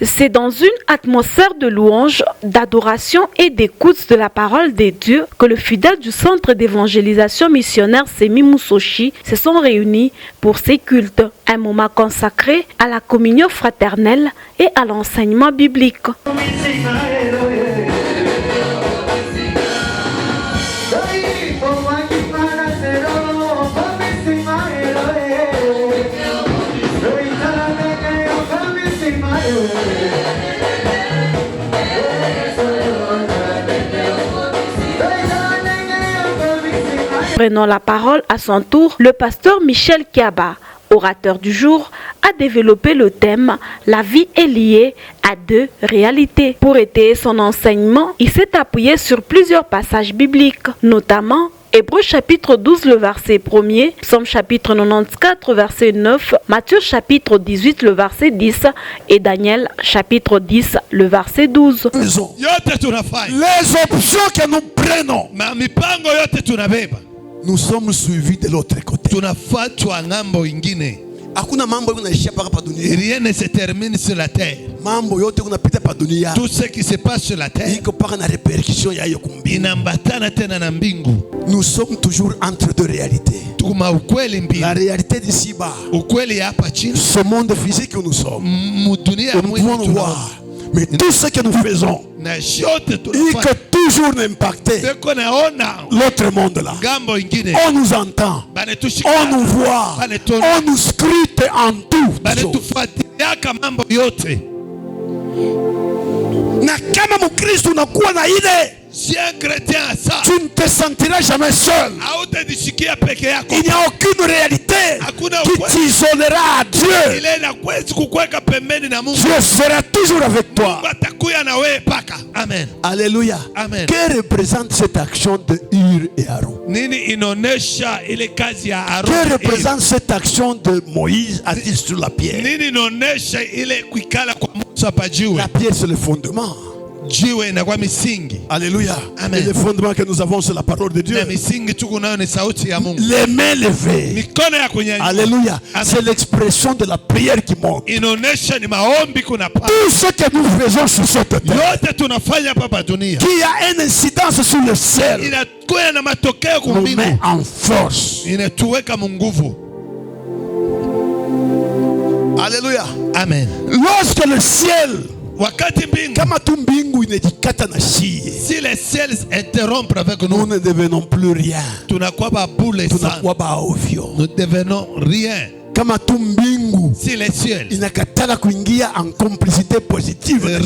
C'est dans une atmosphère de louange, d'adoration et d'écoute de la parole de Dieu que le fidèle du centre d'évangélisation missionnaire Semi Musoshi se sont réunis pour ces cultes, un moment consacré à la communion fraternelle et à l'enseignement biblique. Prenant la parole à son tour, le pasteur Michel Kiaba, orateur du jour, a développé le thème « La vie est liée à deux réalités ». Pour étayer son enseignement, il s'est appuyé sur plusieurs passages bibliques, notamment Hébreux chapitre 12, le verset 1er, Psaume chapitre 94, verset 9, Matthieu chapitre 18, le verset 10 et Daniel chapitre 10, le verset 12. Les options que nous prenons, nous sommes suivis de l'autre côté. Rien ne se termine sur la terre. Tout ce qui se passe sur la terre, nous sommes toujours entre deux réalités. La réalité d'ici-bas, ce monde physique où nous sommes, nous pouvons nous voir. Mais tout ce que nous faisons, il peut toujours impacter l'autre monde là. On nous entend, on nous voit, on nous scrute en tout. Na kama mukristo unakuwa na ile, si un chrétien a ça, tu ne te sentiras jamais seul. Il n'y a aucune réalité qui t'isolera à Dieu. Dieu sera toujours avec toi. Amen. Alléluia. Amen. Que représente cette action de Hur et Aaron? Que représente cette action de Moïse assis sur la pierre? La pierre, c'est le fondement. Alléluia. Amen. Et le fondement que nous avons, c'est la parole de Dieu. Les mains levées. Alléluia. C'est l'expression de la prière qui monte. Tout ce que nous faisons sur cette terre, qui a une incidence sur le ciel, nous met en force. Alléluia. Amen. Lorsque le ciel, si les ciels interrompent avec nous, nous ne devenons plus rien. nous devenons rien. Si les ciels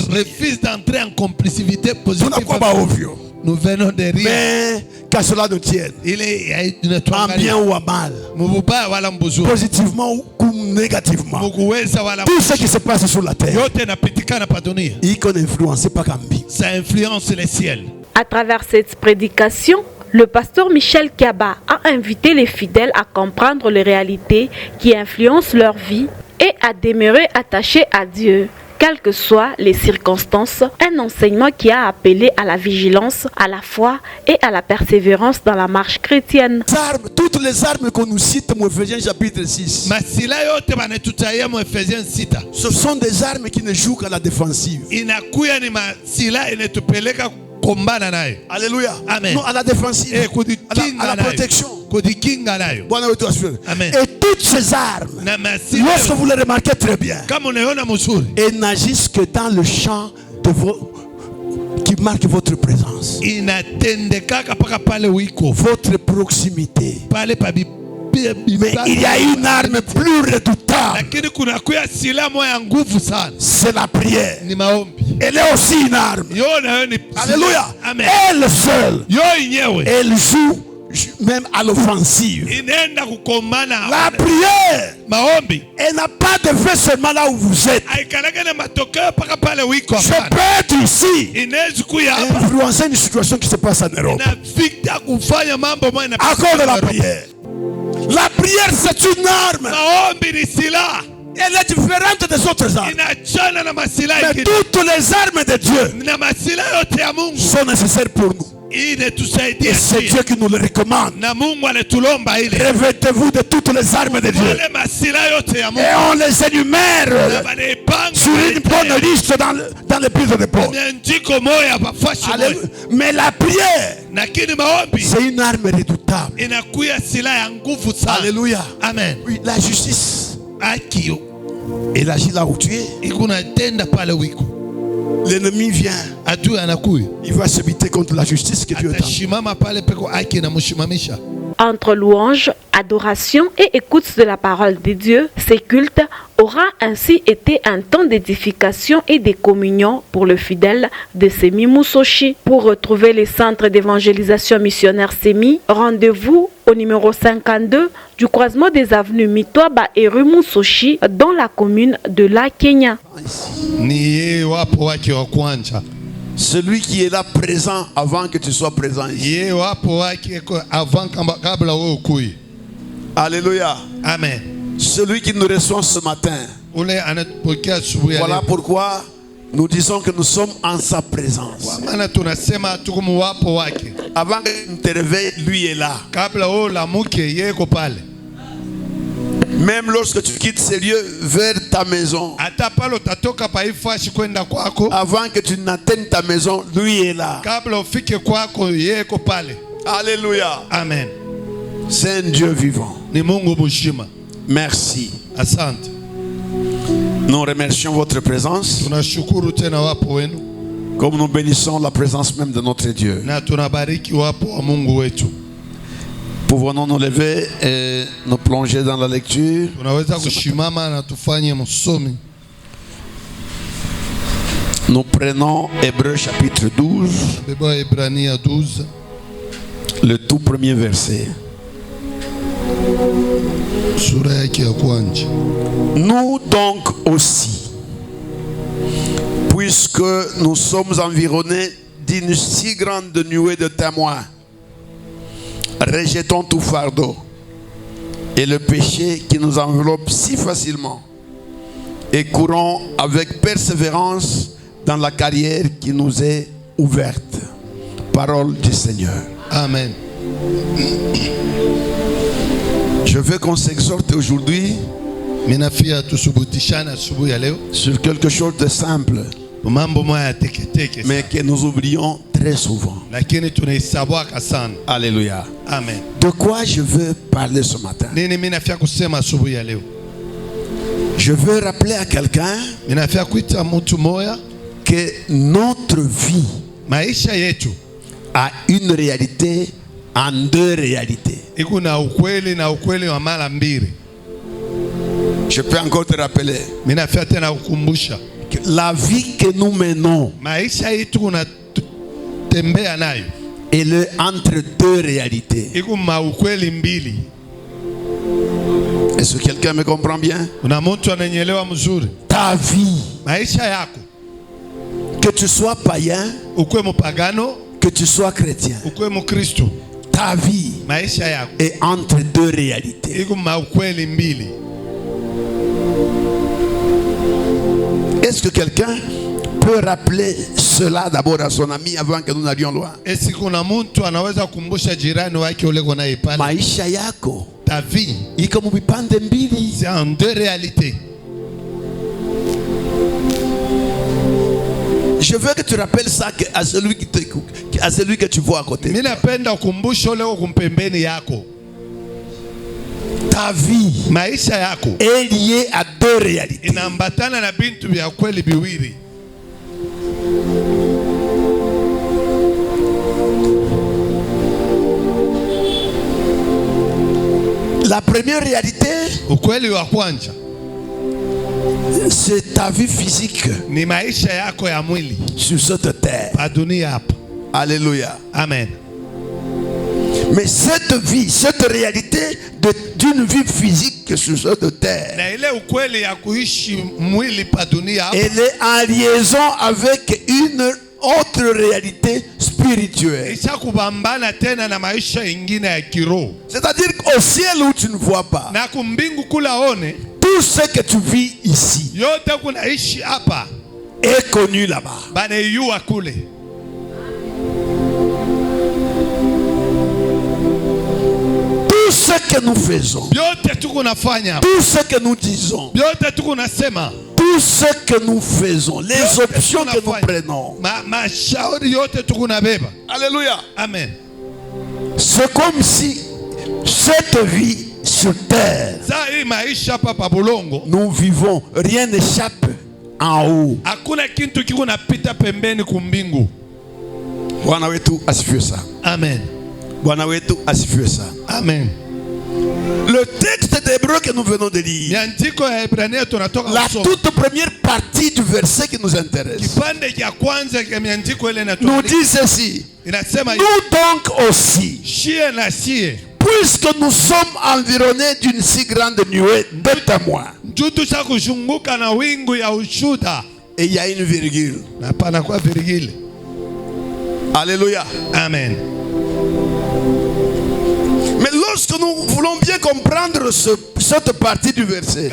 refusent d'entrer en complicité positive, nous venons de rien. Mais qu'à cela ne tienne, en bien ou en mal, positivement ou négativement, tout ce qui se passe sur la terre, ça influence les ciels. À travers cette prédication, le pasteur Michel Kiaba a invité les fidèles à comprendre les réalités qui influencent leur vie et à demeurer attachés à Dieu, quelles que soient les circonstances. Un enseignement qui a appelé à la vigilance, à la foi et à la persévérance dans la marche chrétienne. Toutes les armes qu'on nous cite, dans Ephésiens chapitre 6, ce sont des armes qui ne jouent qu'à la défensive. Alléluia. Amen. Non, à la défensive, à la protection. Amen. Et toutes ces armes, lorsque vous les remarquez très bien, elles n'agissent que dans le champ de qui marque votre présence, votre proximité. Mais il y a une arme plus redoutable, c'est la prière. Elle est aussi une arme. Alléluia. Amen. Elle seule, elle joue même à l'offensive. La prière, elle n'a pas de fait seulement là où vous êtes. Je peux être ici, influencer une situation qui se passe en Europe à cause de la prière. La prière, c'est une arme. Elle est différente des autres armes. Mais toutes les armes de Dieu sont nécessaires pour nous. Et c'est Dieu qui nous le recommande. Revêtez-vous de toutes les armes de Dieu. Et on les énumère sur une bonne liste dans le livre de Paul. Mais la prière, c'est une arme redoutable. Alléluia. Amen. Oui, la justice, elle agit là où tu es. L'ennemi vient. Il va se buter contre la justice que Dieu t'a. Entre louange, adoration et écoute de la parole de Dieu, ces cultes aura ainsi été un temps d'édification et de communion pour le fidèle de Semi Musoshi. Pour retrouver les centres d'évangélisation missionnaire Semi, rendez-vous au numéro 52 du croisement des avenues Mitwaba et rue Musoshi dans la commune de La Kenya. Celui qui est là présent avant que tu sois présent ici. Alléluia. Amen. Celui qui nous reçoit ce matin. Voilà pourquoi nous disons que nous sommes en sa présence. Avant que tu te réveilles, lui est là. Même lorsque tu quittes ces lieux vers ta maison, avant que tu n'atteignes ta maison, lui est là. Alléluia. Amen. C'est un Dieu vivant. Merci. Nous remercions votre présence. Comme nous bénissons la présence même de notre Dieu. Pouvons-nous nous lever et nous plonger dans la lecture? Nous prenons Hébreux chapitre 12, le tout premier verset. Nous donc aussi, puisque nous sommes environnés d'une si grande nuée de témoins, rejetons tout fardeau et le péché qui nous enveloppe si facilement et courons avec persévérance dans la carrière qui nous est ouverte. Parole du Seigneur. Amen. Je veux qu'on s'exhorte aujourd'hui sur quelque chose de simple, mais que nous oublions très souvent. Alléluia. Amen. De quoi je veux parler ce matin? Je veux rappeler à quelqu'un que notre vie a une réalité en deux réalités. Je peux encore te rappeler que la vie que nous menons, elle est entre deux réalités. Est-ce que quelqu'un me comprend bien? Ta vie, que tu sois païen, que tu sois chrétien, ta vie est entre deux réalités. Est-ce que quelqu'un peut rappeler cela d'abord à son ami avant que nous n'allions loin? Maisha yako, ta vie, iko mupande mbili. C'est en deux réalités. Je veux que tu rappelles ça à celui que tu vois à côté. Ta vie est liée à deux réalités. La première réalité, c'est ta vie physique sur cette terre. Alléluia. Amen. Mais cette vie, cette réalité d'une vie physique sur cette terre, elle est en liaison avec une autre réalité spirituelle. C'est-à-dire qu'au ciel où tu ne vois pas, tout ce que tu vis ici est connu là-bas. ce que nous faisons, tout ce que nous disons, tout ce que nous faisons, les options que nous prenons. Alléluia. Amen. C'est comme si cette vie sur terre, nous vivons, rien n'échappe en haut. Bwana wetu asifiwe sana. Amen. Bwana wetu asifiwe sana. Amen. Le texte d'Hébreu que nous venons de lire, la toute première partie du verset qui nous intéresse, nous dit ceci: nous donc aussi, puisque nous sommes environnés d'une si grande nuée de témoins. Et il y a une virgule. Alléluia. Amen. Mais lorsque nous voulons bien comprendre cette partie du verset,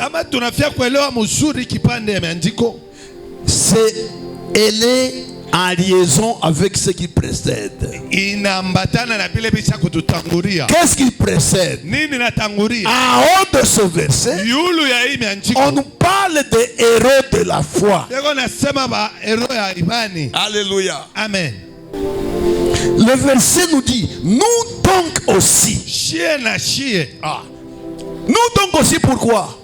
elle est en liaison avec ce qui précède. Qu'est-ce qui précède? En haut de ce verset, on nous parle des héros de la foi. Alléluia. Amen. Le verset nous dit: nous donc aussi. Nous donc aussi, pourquoi?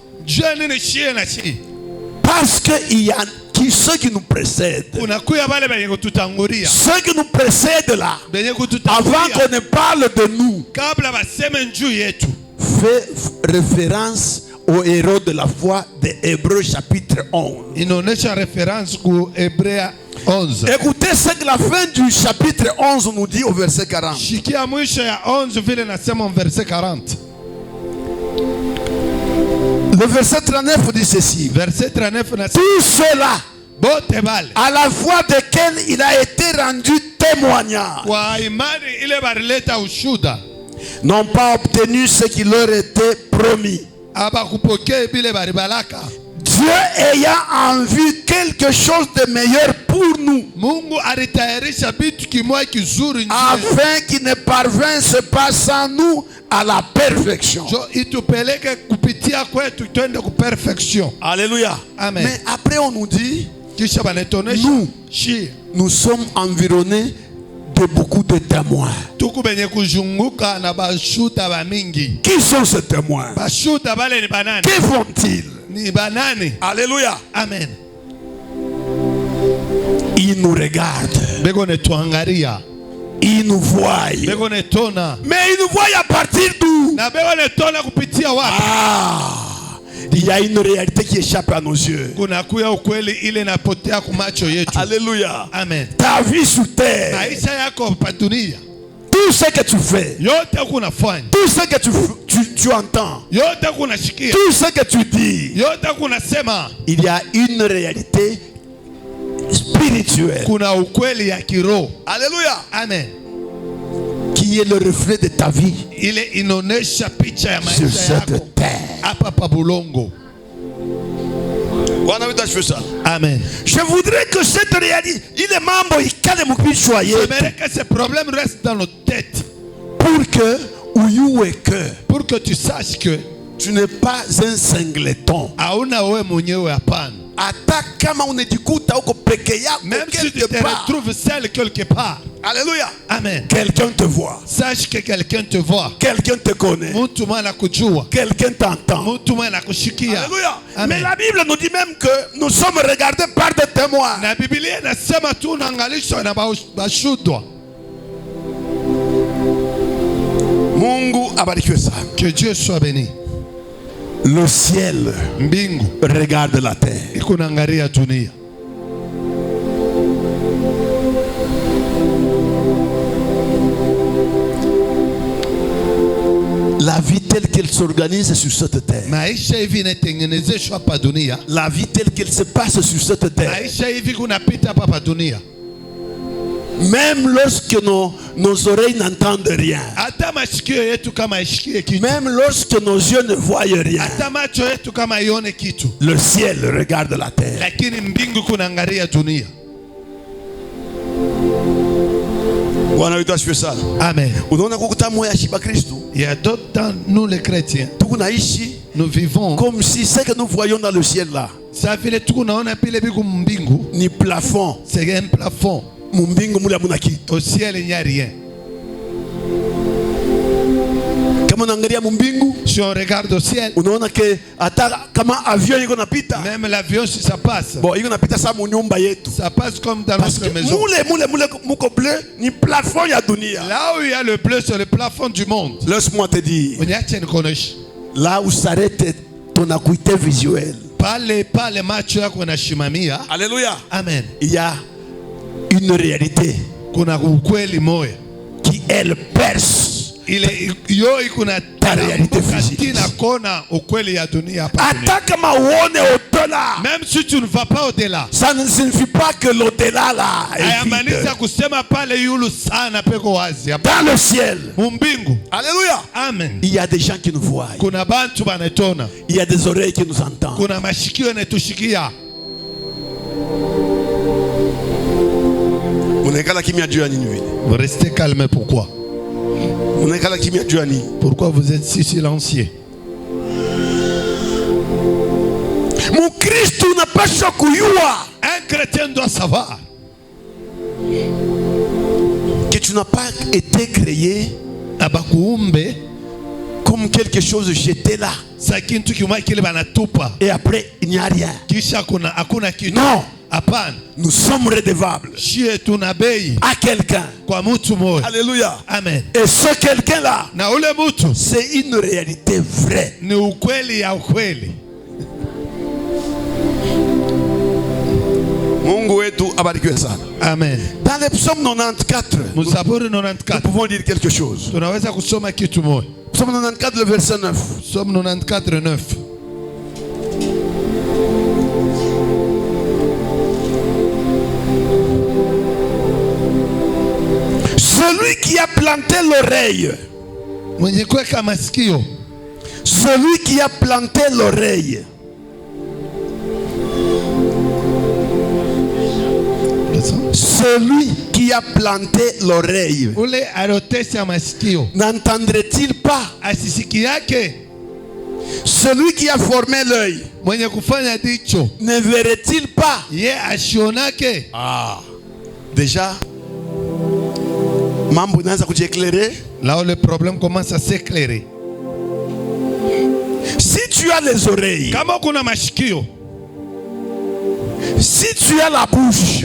Parce qu'il y a ceux qui nous précèdent. Ceux qui nous précèdent là, avant qu'on ne parle de nous, fait référence aux héros de la foi de Hébreux chapitre 11. Écoutez ce que la fin du chapitre 11 nous dit au verset 40. Le verset 39 dit ceci: tout cela, à la foi desquels il a été rendu témoignage, n'ont pas obtenu ce qui leur était promis, Dieu ayant en vue quelque chose de meilleur pour nous, afin qu'il ne parvinsse pas sans nous à la perfection. Alléluia. Amen. Mais après on nous dit, nous sommes environnés de beaucoup de témoins. Qui sont ces témoins? Que font-ils? Alléluia. Amen. Ils nous regardent. Ils nous voient. Mais ils nous voient à partir d'où? Il y a une réalité qui échappe à nos yeux. Alléluia. Amen. Ta vie sur terre, tout ce que tu fais, tout ce que tu entends, tout ce que tu dis, il y a une réalité spirituelle. Alléluia. Amen. Qui est le reflet de ta vie sur cette terre. Amen. Je voudrais que cette réalité, il est membre, il calme j'aimerais que ce problème reste dans nos têtes. Pour que tu saches que tu n'es pas un singleton. Même si tu te retrouves seul quelque part. Alléluia. Amen. Quelqu'un te voit. Sache que quelqu'un te voit. Quelqu'un te connaît. Quelqu'un t'entend. Alléluia. Amen. Mais la Bible nous dit même que nous sommes regardés par des témoins. Mungu abarikiwe sana. Que Dieu soit béni. Le ciel regarde la terre. La vie telle qu'elle s'organise sur cette terre, la vie telle qu'elle se passe sur cette terre, même lorsque nos oreilles n'entendent rien, même lorsque nos yeux ne voient rien, le ciel regarde la terre. Amen. Il y a d'autres temps, nous les chrétiens, nous vivons comme si ce que nous voyons dans le ciel là, ni plafond, c'est un plafond. Au ciel, il n'y a rien. Si on regarde au ciel, même l'avion, si ça passe, ça passe comme dans notre maison. Là où il y a le bleu, c'est le plafond du monde. Laisse-moi te dire, là où s'arrête ton acuité visuelle, alléluia, amen, il y a une réalité qui elle perce ta réalité physique. Même si tu ne vas pas au-delà, ça ne signifie pas que l'au-delà là est vide. Dans le ciel, alléluia, amen, il y a des gens qui nous voient, il y a des oreilles qui nous entendent. Vous restez calme, pourquoi? Pourquoi vous êtes si silencieux? Un chrétien doit savoir que tu n'as pas été créé comme quelque chose jeté là et après il n'y a rien. Non, nous sommes redevables à quelqu'un. Alléluia, amen. Et ce quelqu'un là, c'est une réalité vraie. Mungu wetu abarikiwe sana. Amen. Dans le psaume 94, nous pouvons dire quelque chose. Psaume 94, le verset 9. Psaume 94, 9. Celui qui a planté l'oreille, celui qui a planté l'oreille, celui qui a planté l'oreille, n'entendrait-il pas? Celui qui a formé l'œil, ne verrait-il pas? Déjà, là où le problème commence à s'éclairer. Si tu as les oreilles, si tu as la bouche,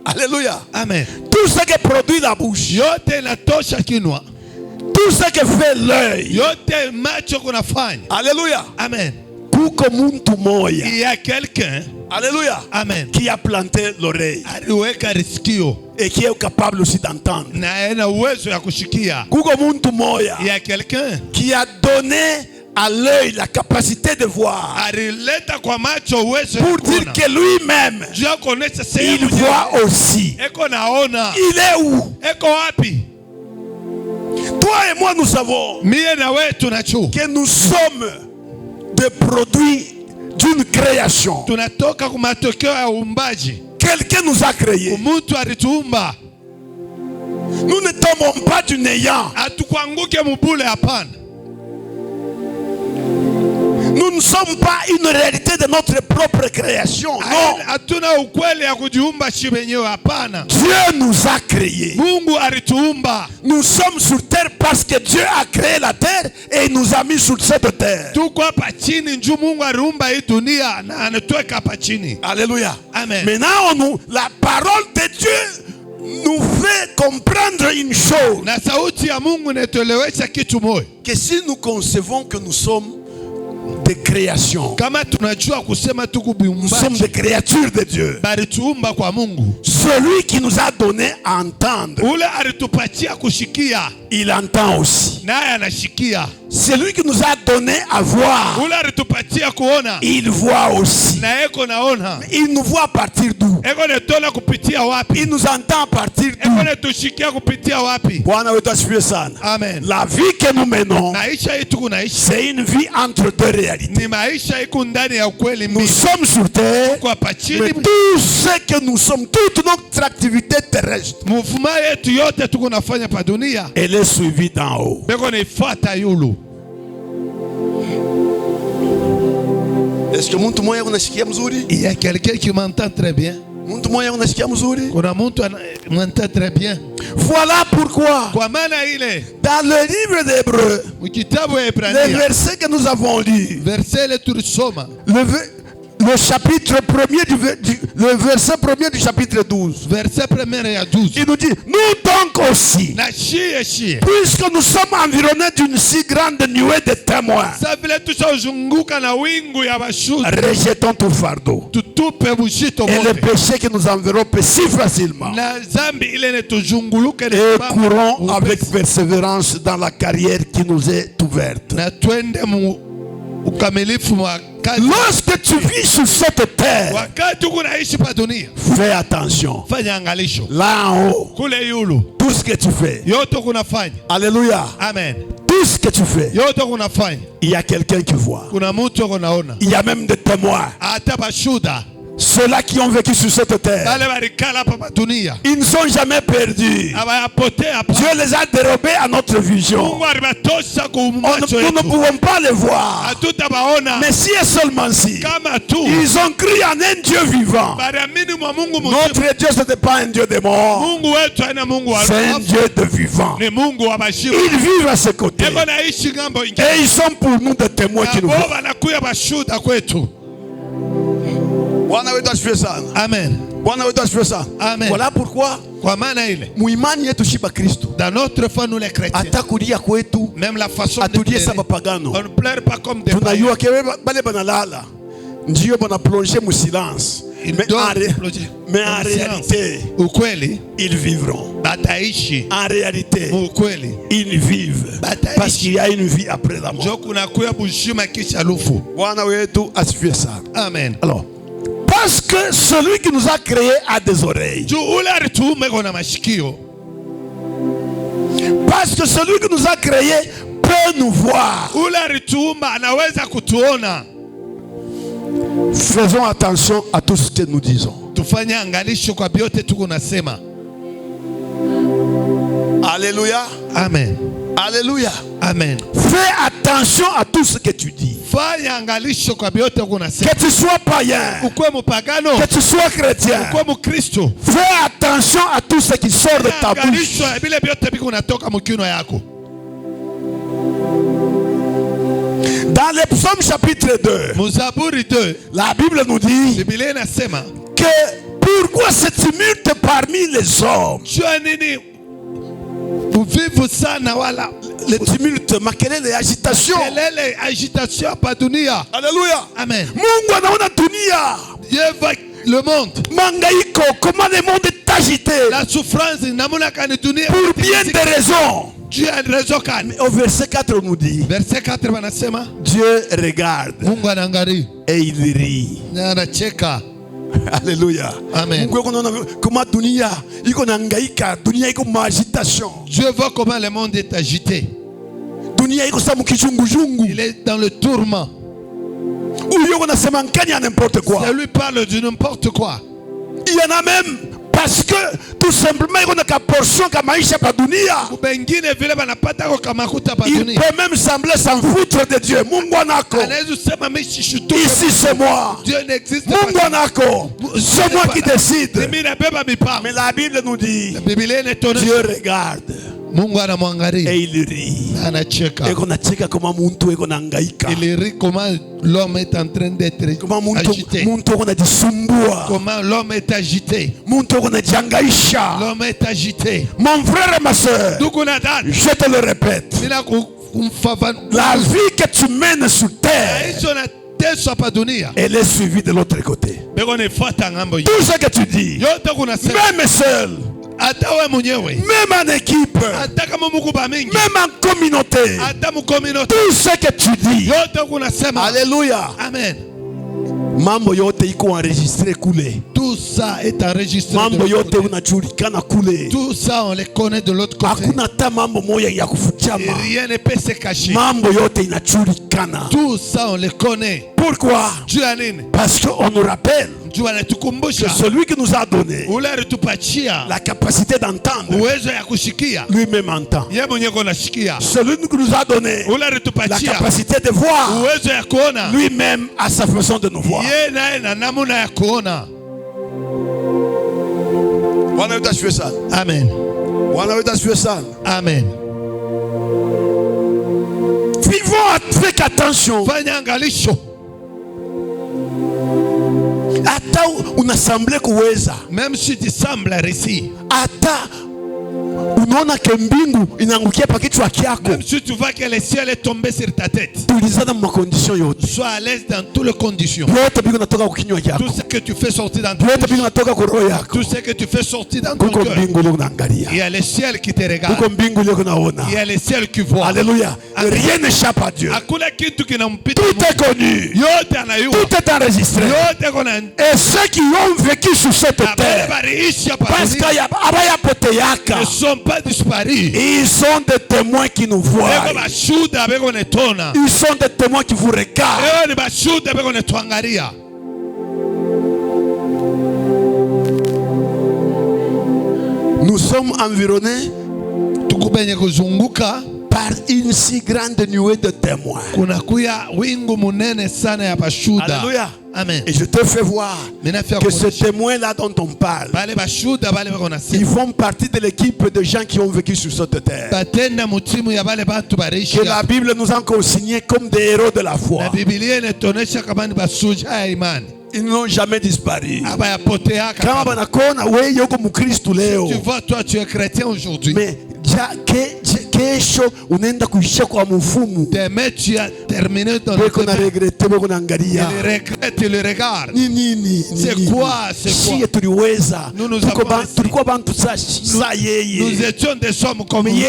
alléluia, amen, tout ce que produit la bouche, tout ce que fait l'œil, alléluia, amen, il y a quelqu'un, alléluia, amen, qui a planté l'oreille et qui est capable aussi d'entendre. Il y a quelqu'un qui a donné à l'œil la capacité de voir, pour dire que lui-même il voit aussi. Il est où? Toi et moi nous savons que nous sommes des produits d'une création. Quelqu'un nous a créés. Nous ne tombons pas du néant. Nous ne sommes pas une réalité de notre propre création. Non. Dieu nous a créés. Nous sommes sur terre parce que Dieu a créé la terre et il nous a mis sur cette terre. Alléluia. Amen. Maintenant, la parole de Dieu nous fait comprendre une chose. Que si nous concevons que nous sommes des créations, nous sommes des créatures de Dieu, celui qui nous a donné à entendre, il entend aussi. celui qui nous a donné à voir, il voit aussi. Il nous voit à partir d'où? Il nous entend à partir d'où? Amen. La vie que nous menons, c'est une vie entre deux réalités. Nous sommes sur terre, mais tout ce que nous sommes, toute notre activité terrestre, elle est suivie d'en haut. Est-ce que il y a quelqu'un qui m'entend très bien? Voilà pourquoi dans le livre d'Hébreux, le verset que nous avons lu, le chapitre 1er le verset 1er du chapitre 12. Il nous dit, nous donc aussi, puisque nous sommes environnés d'une si grande nuée de témoins, rejetons tout fardeau et le péché qui nous enveloppe si facilement, et courons avec persévérance dans la carrière qui nous est ouverte. Lorsque tu vis sur cette terre, fais attention. Là en haut, tout ce que tu fais, alléluia, amen, tout ce que tu fais, il y a quelqu'un qui voit. Il y a même des témoins. Ceux-là qui ont vécu sur cette terre, ils ne sont jamais perdus. Dieu les a dérobés à notre vision. Nous ne pouvons pas les voir. Mais si et seulement si ils ont cru en un Dieu vivant. Notre Dieu, ce n'est pas un Dieu de mort, c'est un Dieu de vivant. Ils vivent à ses côtés et ils sont pour nous des témoins qui nous voient. Amen. Amen. Voilà pourquoi dans notre foi nous les chrétiens, même la façon de pleurer, on ne pleure pas comme des païens. Mais en réalité, ils vivront. En réalité, ils vivent. Parce qu'il y a une vie après la mort. Amen. Alors, parce que celui qui nous a créés a des oreilles. Parce que celui qui nous a créés peut nous voir. Faisons attention à tout ce que nous disons. Alléluia. Amen. Alléluia. Amen. Fais attention à tout ce que tu dis. Que tu sois païen, que tu sois chrétien, fais attention à tout ce qui sort de ta bouche. Dans le psaume chapitre 2, la Bible nous dit que pourquoi ce tumulte parmi les hommes? Le tumulte, quelle est l'agitation? Alléluia. Amen. Dieu va le monde. Mangaïko, comment le monde est agité? La souffrance, pour bien des raisons. Dieu a une raison. Au verset 4 on nous dit, verset 4 Dieu regarde et il rit. Alléluia. Amen. Comment dunia iko nangaika, dunia iko agitation. Dieu voit comment le monde est agité. Dunia iko samu kichungujungu. Il est dans le tourment. N'importe quoi. Ça lui parle de n'importe quoi. Il y en a même parce que tout simplement il peut même sembler s'en foutre de Dieu. Ici c'est moi. Dieu n'existe pas. C'est moi qui décide. Mais la Bible nous dit, Dieu regarde et il rit. Il rit comment l'homme est en train d'être agité. Comment l'homme est agité. L'homme est agité. Mon frère et ma soeur, je te le répète, la vie que tu mènes sur terre, elle est suivie de l'autre côté. Tout ce que tu dis, même seul, même en équipe, même en communauté, tout ce que tu dis, alléluia, amen. Mambo yote iko enregistré kule. Tout ça est enregistré. Mambo yote unajulikana kule. Tout ça on les connaît de l'autre côté. Hakuna ta mambo moya ya kufuchama. Rien ne peut se cacher. Mambo yote inajulikana. Tout ça on les connaît. Pourquoi? Parce qu'on nous rappelle que celui qui nous a donné la capacité d'entendre, lui-même entend. Celui qui nous a donné la capacité de voir, lui-même a sa façon de nous voir. Amen. Amen. Vivons avec attention. Ata unasemble kuweza, même si tu sembles réussir, ata unaona ke mbingu inaangukia pa kichwa chako, même si tu vois que le ciel est tombé sur ta tête, tulizana mu condition yote, sois à l'aise dans toutes les conditions. Yote biko natoka kwa kinywa chako, tout ce que tu fais sortir dans ton yote biko natoka kwa roho yako, tout ce que tu fais sortir dans ton cœur. Il y a le ciel qui te regarde, il y a le ciel qui voit. Alléluia. Rien n'échappe à Dieu. Tout est connu, tout est enregistré. Et ceux qui ont vécu sur cette terre, parce qu'il y a ne sont pas disparus. Ils sont des témoins qui nous voient. Ils sont des témoins qui vous regardent. Nous sommes environnés par une si grande nuée de témoins. Alléluia. Amen. Et je te fais voir que ces témoins-là dont on parle, ils font partie de l'équipe de gens qui ont vécu sur cette terre, que la Bible nous a consignés comme des héros de la foi. Ils n'ont jamais disparu. Tu vois, toi tu es chrétien aujourd'hui, mais demain tu as terminé ton regret, tu le regardes. C'est quoi? Nous étions des hommes comme lui.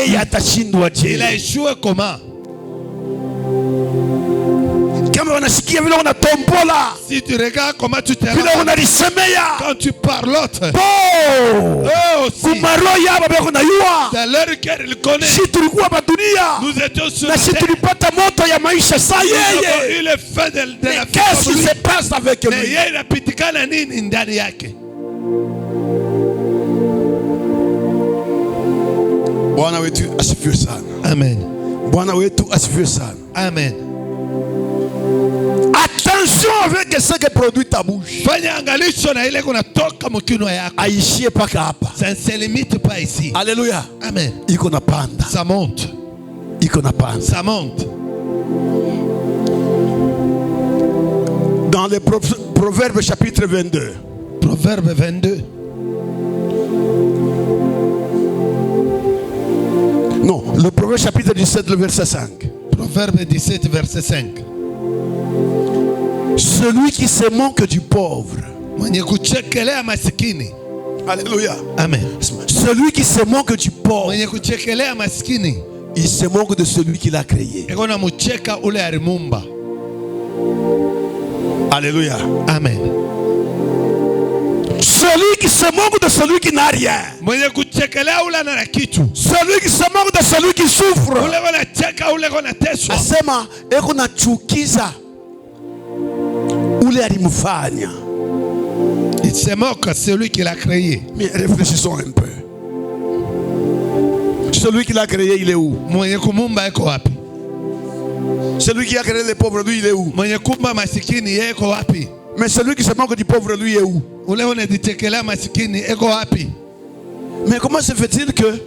Il a échoué comment? Si tu regardes comment tu te rends, quand tu parles l'autre, dans leur cœur il connaît. Nous étions sur la terre. Nous avons eu le feu de la vie. Qu'est-ce qui se passe avec lui? Amen. Amen. Attention avec ce que produit ta bouche. Ça ne se limite pas ici. Alléluia. Amen. Ça monte. Ça monte. Dans le Proverbe chapitre 22. Proverbe 22. Non, le Proverbe chapitre 17, le verset 5. Proverbe 17, verset 5. Celui qui se moque du pauvre. Alléluia. Amen. Celui qui se moque du pauvre, il se moque de celui qui l'a créé. Alléluia. Amen. Celui qui se moque de celui qui n'a rien. Celui qui se moque de celui qui souffre. Asema eko na chukiza ule alimufanya. Il se moque celui qui l'a créé. Mais réfléchissons un peu. Celui qui l'a créé, il est où? Celui qui a créé les pauvres, lui, il est où? Mais celui qui se moque du pauvre, lui, est où? Mais comment se fait-il que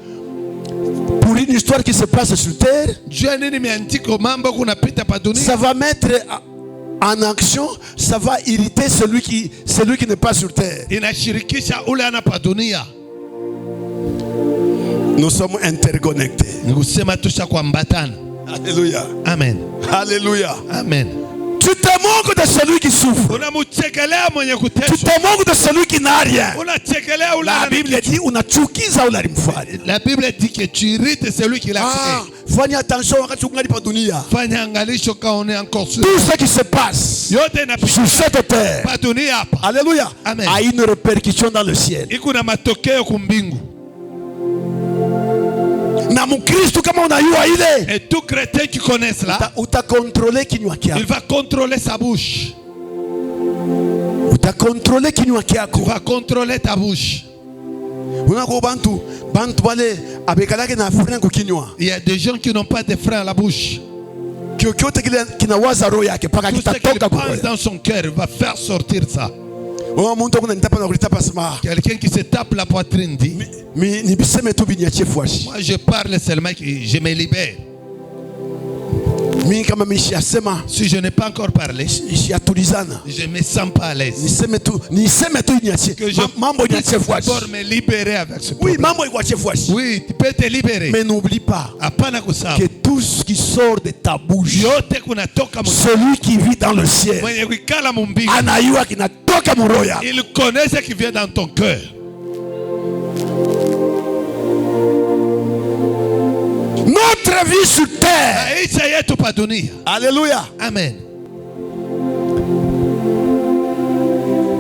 pour une histoire qui se passe sur terre, ça va mettre en action, ça va irriter celui qui n'est pas sur terre? Nous sommes interconnectés. Alléluia. Amen. Alléluia. Amen. Tu Tu te moques de celui qui souffre. Tu te moques de celui qui n'a rien. La Bible dit unachukiza ule alimfanya. La Bible dit que tu irrites celui qui l'a créé. Fanya attention wakati ungali pa dunia. Fanya angalisho quand on est encore sur. Tout ce qui se passe sur cette terre, alléluia, a une répercussion dans le ciel. Ikuna matokeo kumbingu. Na mukristo kama unayua ile. Et tout chrétien qui connaît cela, utakontrole kinywa kyako. Il va contrôler sa bouche. Utakontrole kinywa kyako. Tu vas contrôler ta bouche. Unako bantu wale abekalake na frein kukinywa. Il y a des gens qui n'ont pas de frein à la bouche. Kyokyote kile kinawaza roho yake paka kitatoka kwa roho. Dans son cœur, il va faire sortir ça. Quelqu'un qui se tape la poitrine dit, moi je parle seulement que je me libère. Si je n'ai pas encore parlé, je ne me sens pas à l'aise. Que je peux me libérer avec ce problème. Oui, tu peux te libérer. Mais n'oublie pas que tout ce qui sort de ta bouche, celui qui vit dans le ciel, il connaît ce qui vient dans ton cœur. Notre vie sur terre, alléluia, amen,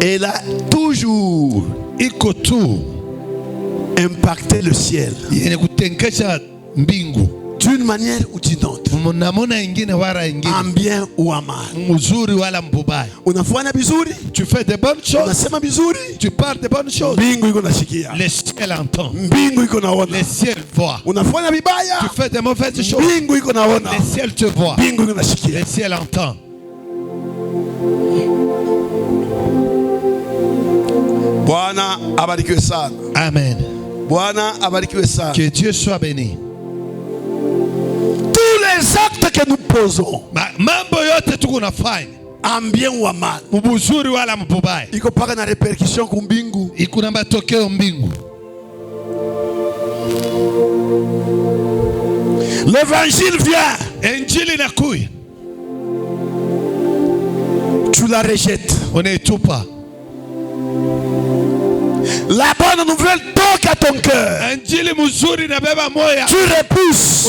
elle a toujours impacté le ciel d'une manière ou d'une autre, en bien ou en mal. Tu fais de bonnes choses, tu parles de bonnes choses, le ciel entend, le ciel voit. Tu fais de mauvaises choses, le ciel te voit, le ciel entend. Amen. Que Dieu soit béni. Tous les actes que nous posons, en bien ou en mal, il faut pas une répercussion kumbingu. L'évangile vient, tu la rejettes. On n'est tout pas. La bonne nouvelle toque à ton cœur. Tu repousses.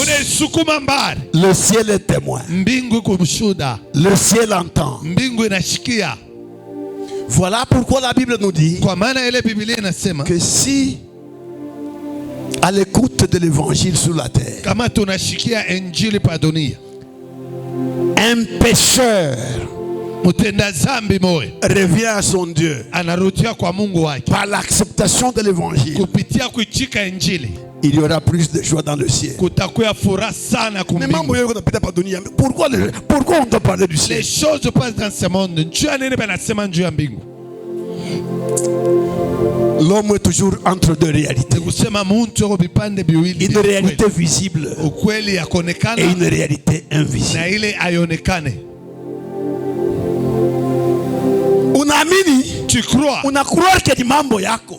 Le ciel est témoin. Le ciel entend. Voilà pourquoi la Bible nous dit que si à l'écoute de l'évangile sur la terre, un pécheur revient à son Dieu par l'acceptation de l'évangile, il y aura plus de joie dans le ciel. Mais pourquoi on doit parler du ciel? Les choses passent dans ce monde. L'homme est toujours entre deux réalités. Une réalité visible et une réalité invisible. Tu crois.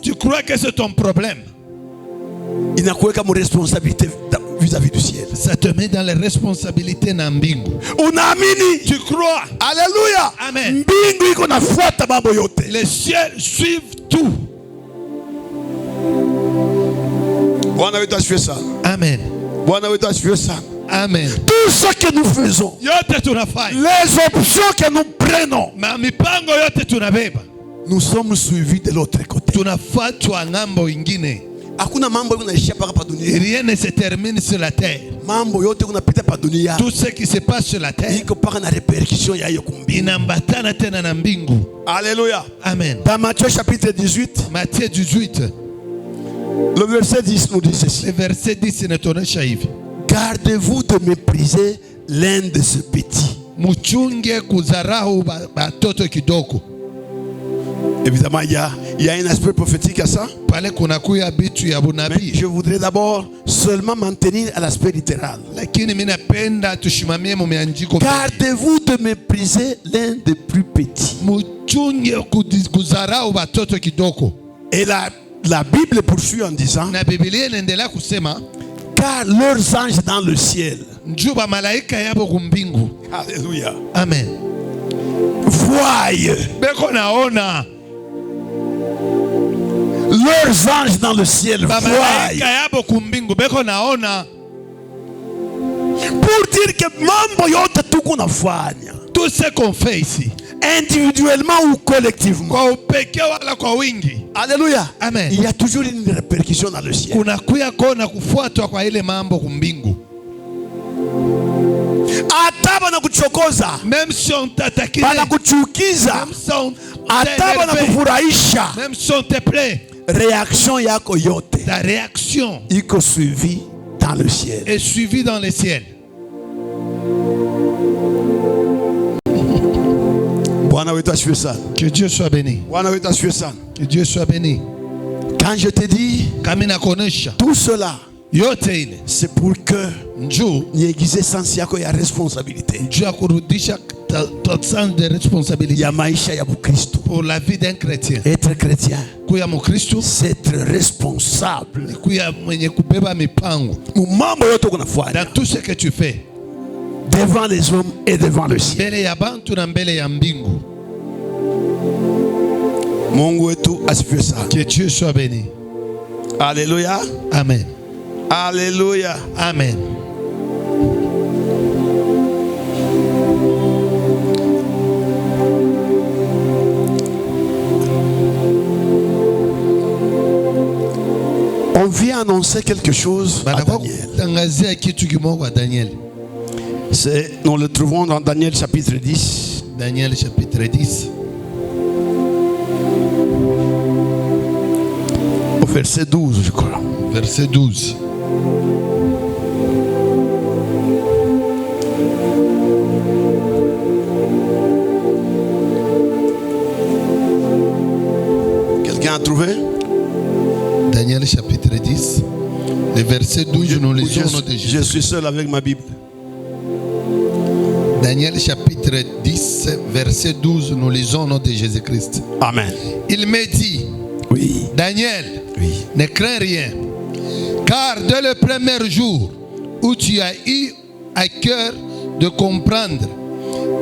Tu crois que c'est ton problème. Il n'a quoi comme responsabilité vis-à-vis du ciel. Ça te met dans les responsabilités n'ambingu. Tu crois. Alléluia. Amen. Les cieux suivent tout. Amen. Amen. Tout ce que nous faisons, les options que nous prenons, nous sommes suivis de l'autre côté. Rien ne se termine sur la terre. Tout ce qui se passe sur la terre, alléluia. Amen. Dans Matthieu chapitre 18, Matthieu 18, le verset 10 nous dit ceci. Le verset 10 gardez-vous de mépriser l'un de ces petits. Évidemment, il y a un aspect prophétique à ça. Mais je voudrais d'abord seulement m'en tenir à l'aspect littéral. Gardez-vous de mépriser l'un des plus petits. Et la Bible poursuit en disant, car leurs anges dans le ciel. Alléluia. Amen. voient leurs anges dans le ciel voient pour dire que mambo yote tuko nafanya, tout ce qu'on fait ici, individuellement ou collectivement, kwa upekee wala kwa wingi. Alléluia. Amen. Il y a toujours une répercussion dans le ciel. Kuna kuya kona kufuatwa kwa ile mambo kumbingu. Hata bana kuchokoza, même si on t'attaque, bana kuchukiza, même si on hata bana kufurahisha, même si on te plaît, réaction yako yote, ta réaction iko suivi dans le ciel. Est suivie dans le ciel. Que Dieu soit béni. Que Dieu soit béni. Quand je te dis tout cela, c'est pour que ni aiguiser sens yako ya responsabilité. Pour la vie d'un chrétien. Être chrétien, c'est être responsable dans tout ce que tu fais, devant les hommes et devant le ciel. Que Dieu soit béni. Alléluia. Amen. Alléluia. Amen. On vient annoncer quelque chose à Daniel. Nous le trouvons dans Daniel chapitre 10. Daniel chapitre 10. Au verset 12, je crois. Verset 12. Quelqu'un a trouvé? Daniel chapitre 10. Le verset 12, nous lisons au nom de Jésus. Je suis seul avec ma Bible. Daniel chapitre 10, verset 12, nous lisons au nom de Jésus-Christ. Amen. Il me dit, oui, Daniel, oui, ne crains rien, car dès le premier jour où tu as eu à cœur de comprendre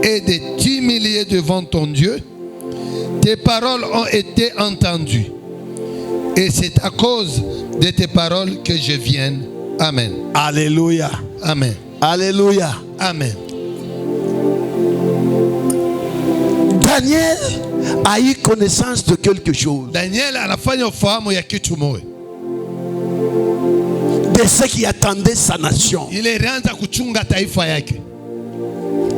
et de t'humilier devant ton Dieu, tes paroles ont été entendues. Et c'est à cause de tes paroles que je viens. Amen. Alléluia. Amen. Alléluia. Amen. Daniel a eu connaissance de quelque chose. Daniel anafanya ufahamu ya kitu moja. De ce qui attendait sa nation. Il ilianza kuchunga taifa yake.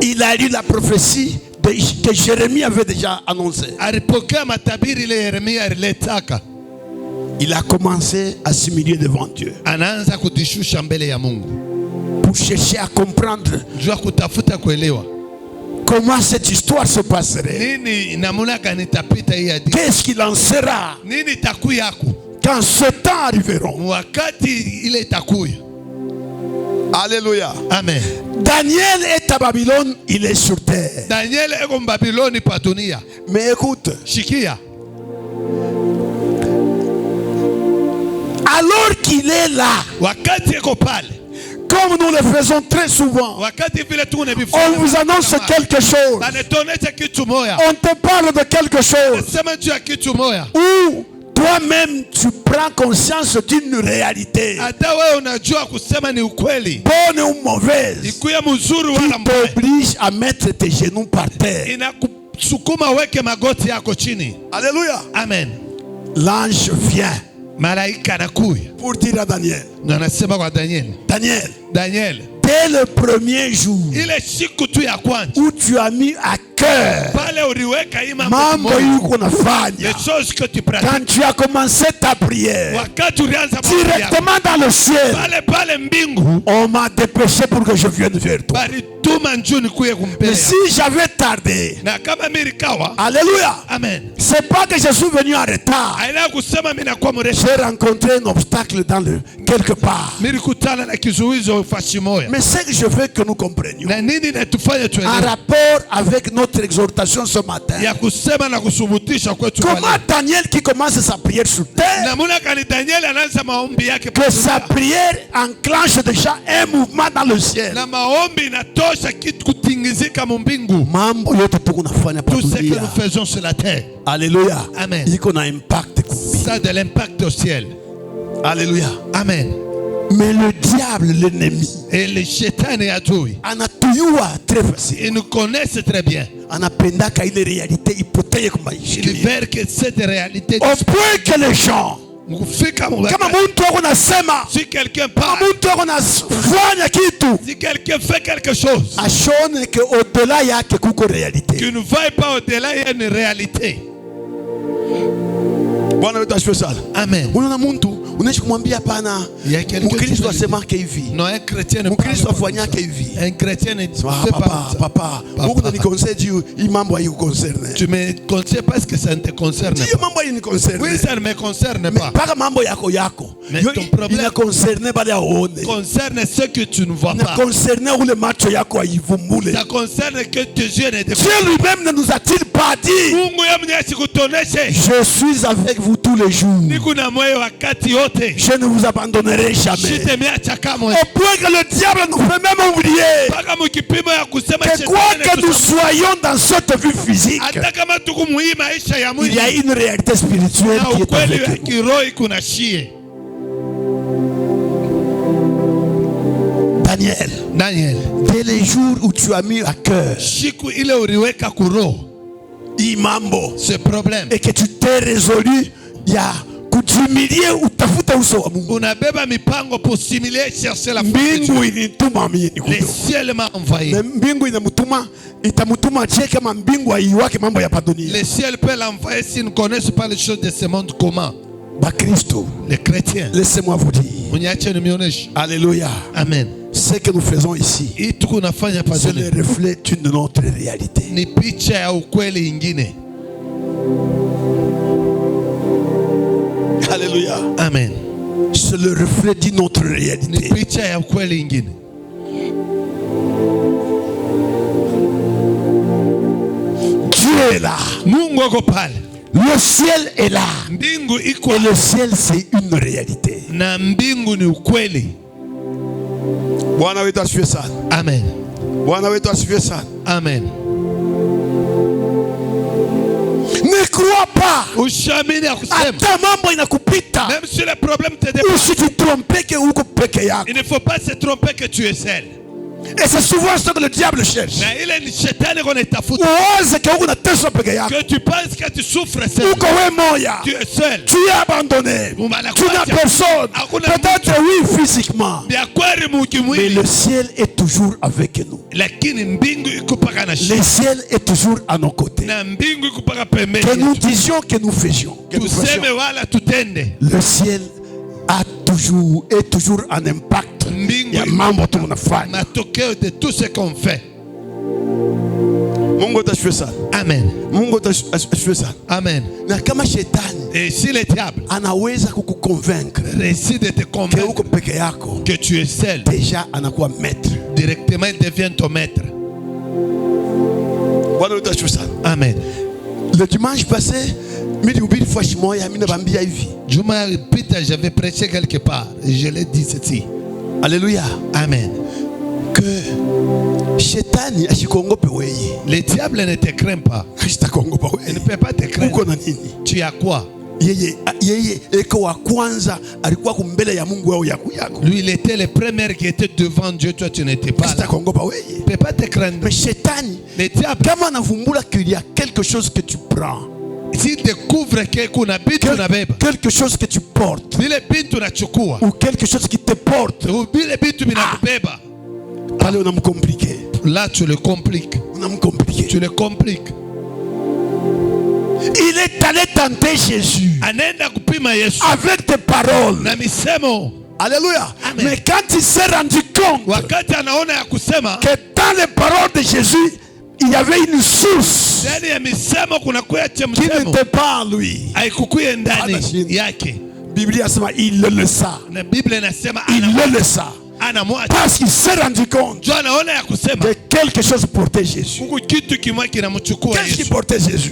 Il a lu la prophétie que Jérémie avait déjà annoncée. Alipokea matabiri ile Yeremia aliletaka. Il a commencé à s'humilier devant Dieu. Anaanza kujishusha mbele ya Mungu. Pour chercher à comprendre. Jua kutafuta kuelewa. Comment cette histoire se passerait? Qu'est-ce qu'il en sera quand ce temps arrivera? Alléluia. Amen. Daniel est à Babylone, il est sur terre. Daniel est en Babylone patonia. Mais écoute, Shikia. Alors qu'il est là, comme nous le faisons très souvent, on vous annonce quelque chose, on te parle de quelque chose, ou toi-même tu prends conscience d'une réalité, bonne ou mauvaise, qui t'oblige à mettre tes genoux par terre. Alléluia. Amen. L'ange vient pour dire à Daniel, Daniel, dès le premier jour où tu as mis à cœur quand tu as commencé ta prière directement dans le ciel, on m'a dépêché pour que je vienne vers toi. Mais si j'avais tardé, alléluia, c'est pas que je suis venu en retard, j'ai rencontré un obstacle dans quelque part. Mais ce que je veux que nous comprenions en rapport avec notre exhortation ce matin, comment Daniel qui commence sa prière sur terre, que sa prière enclenche déjà un mouvement dans le ciel. Tout ce que nous faisons sur la terre. Alléluia. Amen. Impact. Ça a de l'impact au ciel. Alléluia. Amen. Mais le diable, l'ennemi, et le Shaitan est adoué. Très facile. Ils nous connaissent très bien. Il veut que cette réalité. Au point que les gens, si quelqu'un parle, si quelqu'un fait quelque chose, qu'il ne va pas au-delà, il y a une réalité. Amen. Il y a quelqu'un qui non, un chrétien ne parle pas. Un chrétien ne fait pas ça. Papa, tu me conseilles parce que ça ne te concerne pas. Oui, ça ne me concerne pas. Mais ton problème concerne ce que tu ne vois pas. Ça concerne que tes yeux ne te voient pas. Dieu lui-même ne nous a-t-il pas dit: je suis avec vous tous les jours. Je ne vous abandonnerai jamais. Au point que le diable nous fait même oublier que quoi que nous soyons dans cette vie physique, il y a une réalité spirituelle qui est avec nous. Daniel, dès les jours où tu as mis à cœur ce problème et que tu t'es résolu, il y a kujimilie utafuta uso wa Mungu. Unabeba mipango pour simuler chercher la mbingu inituma mimi. Le ciel m'a envoyé. Mbingu inamutuma, itamutuma je kama mbingu aiwake mambo ya dunia. Le ciel peut l'envoyer s'ils ne connaissent pas les choses de ce monde comment. Ba Kristo, les chrétiens. Laissez-moi vous dire. Alléluia. Amen. Ce que nous faisons ici, c'est le reflet de notre réalité. Ni picha ya ukweli ingine. Alléluia. Amen. C'est le reflet de notre réalité. Ni picha ya ukweli ingine. Dieu est là. Mungu ako pale. Le ciel est là. Mbingu iko. Et le ciel c'est une réalité. Na mbingu ni ukweli. Bwana wetu asifiwe sana. Amen. Bwana wetu asifiwe sana. Amen. Ne crois pas. Ushamini ya kusema. Hata mambo inakupita. Même si le problème te dépasse. Usijitrompe que uko peke yako. Il ne faut pas se tromper que tu es seul. Et c'est souvent ce que le diable cherche. Que tu penses que tu souffres seul. Tu es seul. Tu es abandonné. Tu n'as personne. Peut-être oui physiquement. Mais le ciel est toujours avec nous. Le ciel est toujours à nos côtés. Que nous disions, que nous faisions. Le ciel est toujours un impact. Il y a mambo tu unafanya. Matokeo de tout ce qu'on fait. Mungu atashwe sana. Amen. Mungu atashwe sana. Amen. Na kama shetani, et si le diable anaweza kukuconvaincre, réussit de te convaincre uko peke yako, que tu es seul, déjà anakuwa maître. Directement il devient ton maître. Bwana atashwe sana. Amen. Le dimanche passé, Juma Peter, j'avais prêché quelque part et je l'ai dit ceci. Alléluia. Amen. Que Shetani ashikongope wewe. Le diable ne te craint pas. Ashitakongopa wewe. Il ne peut pas te craindre. Uko na nini? Tu as quoi? Yeye eko wa kwanza alikuwa kumbele ya Mungu wao yako. Lui il était le premier qui était devant Dieu, toi tu n'étais pas là. Ashitakongopa wewe. Il ne peut pas te craindre. Mais Shetani, le diable, kama anavumbula qu'il y a quelque chose que tu prends, s'il découvre quelque chose que tu portes, ou quelque chose qui te porte, là tu le compliques. Tu le compliques. Il est allé tenter Jésus avec tes paroles. Alléluia. Amen. Mais quand il s'est rendu compte que dans les paroles de Jésus, il y avait une source qui n'était pas en lui. Bible asema il le sait. Il le sait. Parce qu'il s'est rendu compte que quelque chose portait Jésus. Qu'est-ce qui portait Jésus?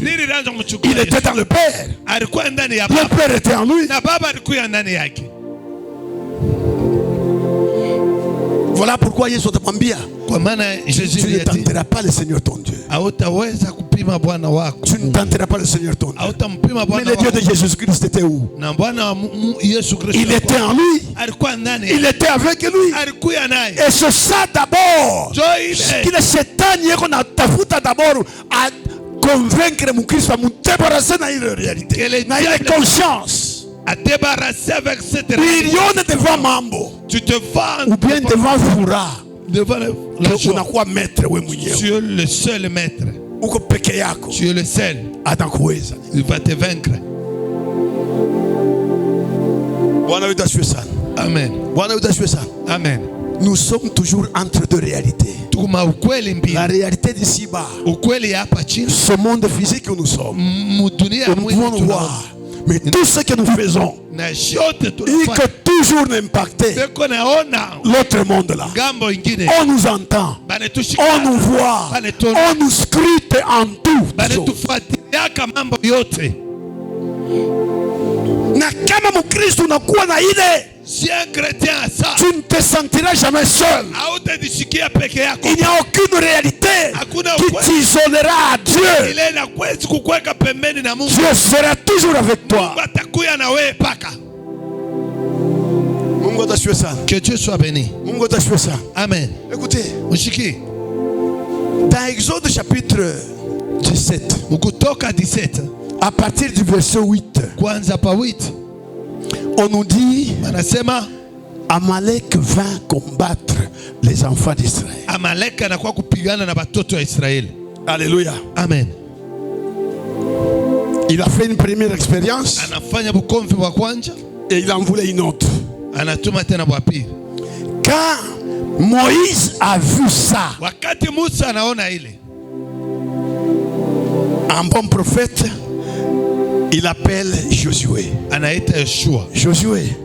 Il était dans le Père. Le Père était en lui. Voilà pourquoi Yesu atamwambia, kwa maana Jésus tu ne tenteras pas le Seigneur ton Dieu. hautaweza kupima Bwana wako. Tu ne tenteras pas le Seigneur ton Dieu. Hautampima Bwana Mais le Dieu de Jésus-Christ était où? Na Bwana Yesu Kristo Il était en lui. alikuwa ndani. Il était avec lui. Alikuwa naye. Et c'est ça d'abord. Joile. Kile shetani yeko na tafuta d'abord à convaincre mon Christ à me débarrasser de la réalité. Na ile conscience. À débarrasser avec cette réalité. Milione devant mambo. Tu te vends. Ou bien devant fura. Devant le unakuwa maître wewe mwenyewe. Tu es le seul maître. Uko peke yako. Tu es le seul. Atakuweza. Il va te vaincre. Bwana wetu asifiwe sana. Amen. Bwana wetu asifiwe sana. Amen. Nous sommes toujours entre deux réalités. La réalité d'ici-bas. Ce monde physique où nous sommes. Nous pouvons voir. Mais tout ce que nous faisons, il peut toujours impacter l'autre monde là. On nous entend, on nous voit, on nous scrute en tout. Na kama mkristo unakuwa na ile, si un chrétien a ça, tu ne te sentiras jamais seul. Il n'y a aucune réalité qui t'isolera à Dieu. Dieu sera toujours avec toi. Que Dieu soit béni. Amen. Écoutez, dans Exode chapitre 17, à partir du verset 8, on nous dit, Amalek vint combattre les enfants d'Israël. Alléluia. Amen. Il a fait une première expérience et il en voulait une autre. Quand Moïse a vu ça, un bon prophète, il appelle Josué. Josué,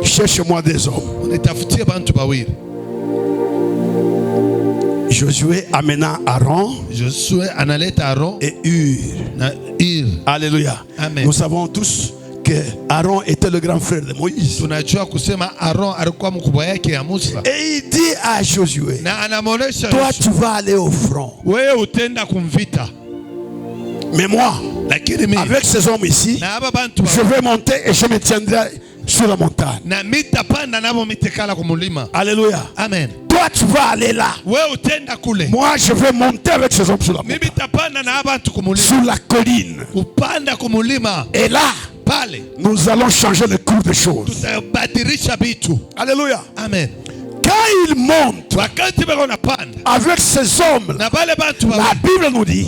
cherche-moi des hommes. Josué amena Aaron et Hur. Alléluia. Amen. Nous savons tous que Aaron était le grand frère de Moïse. Et il dit à Josué, toi tu vas aller au front. Mais moi, avec ces hommes ici, je vais monter et je me tiendrai sur la montagne. Alléluia. Amen. Toi tu vas aller là. Moi je vais monter avec ces hommes sur la montagne. Sur la colline. Et là, nous allons changer le cours des choses. Alléluia. Amen. Quand il monte avec ces hommes, la Bible nous dit,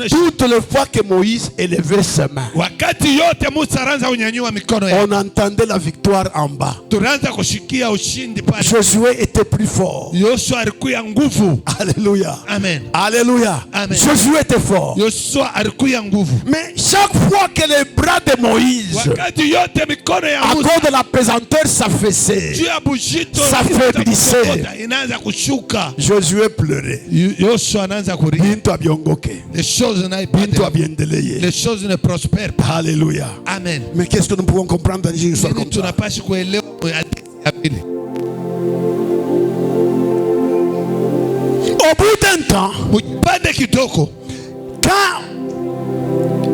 toutes les fois que Moïse élevait ses mains, on entendait la victoire en bas. Josué était plus fort. Alléluia. Amen. Alléluia. Amen. Josué était fort. Mais chaque fois que les bras de Moïse, à cause de la pesanteur, s'affaissaient, s'affaiblissait, Josué pleurait. Les choses ne prospèrent pas. Alléluia. Amen. Mais qu'est-ce que nous pouvons comprendre dans une histoire comme ça? Au bout d'un temps, quand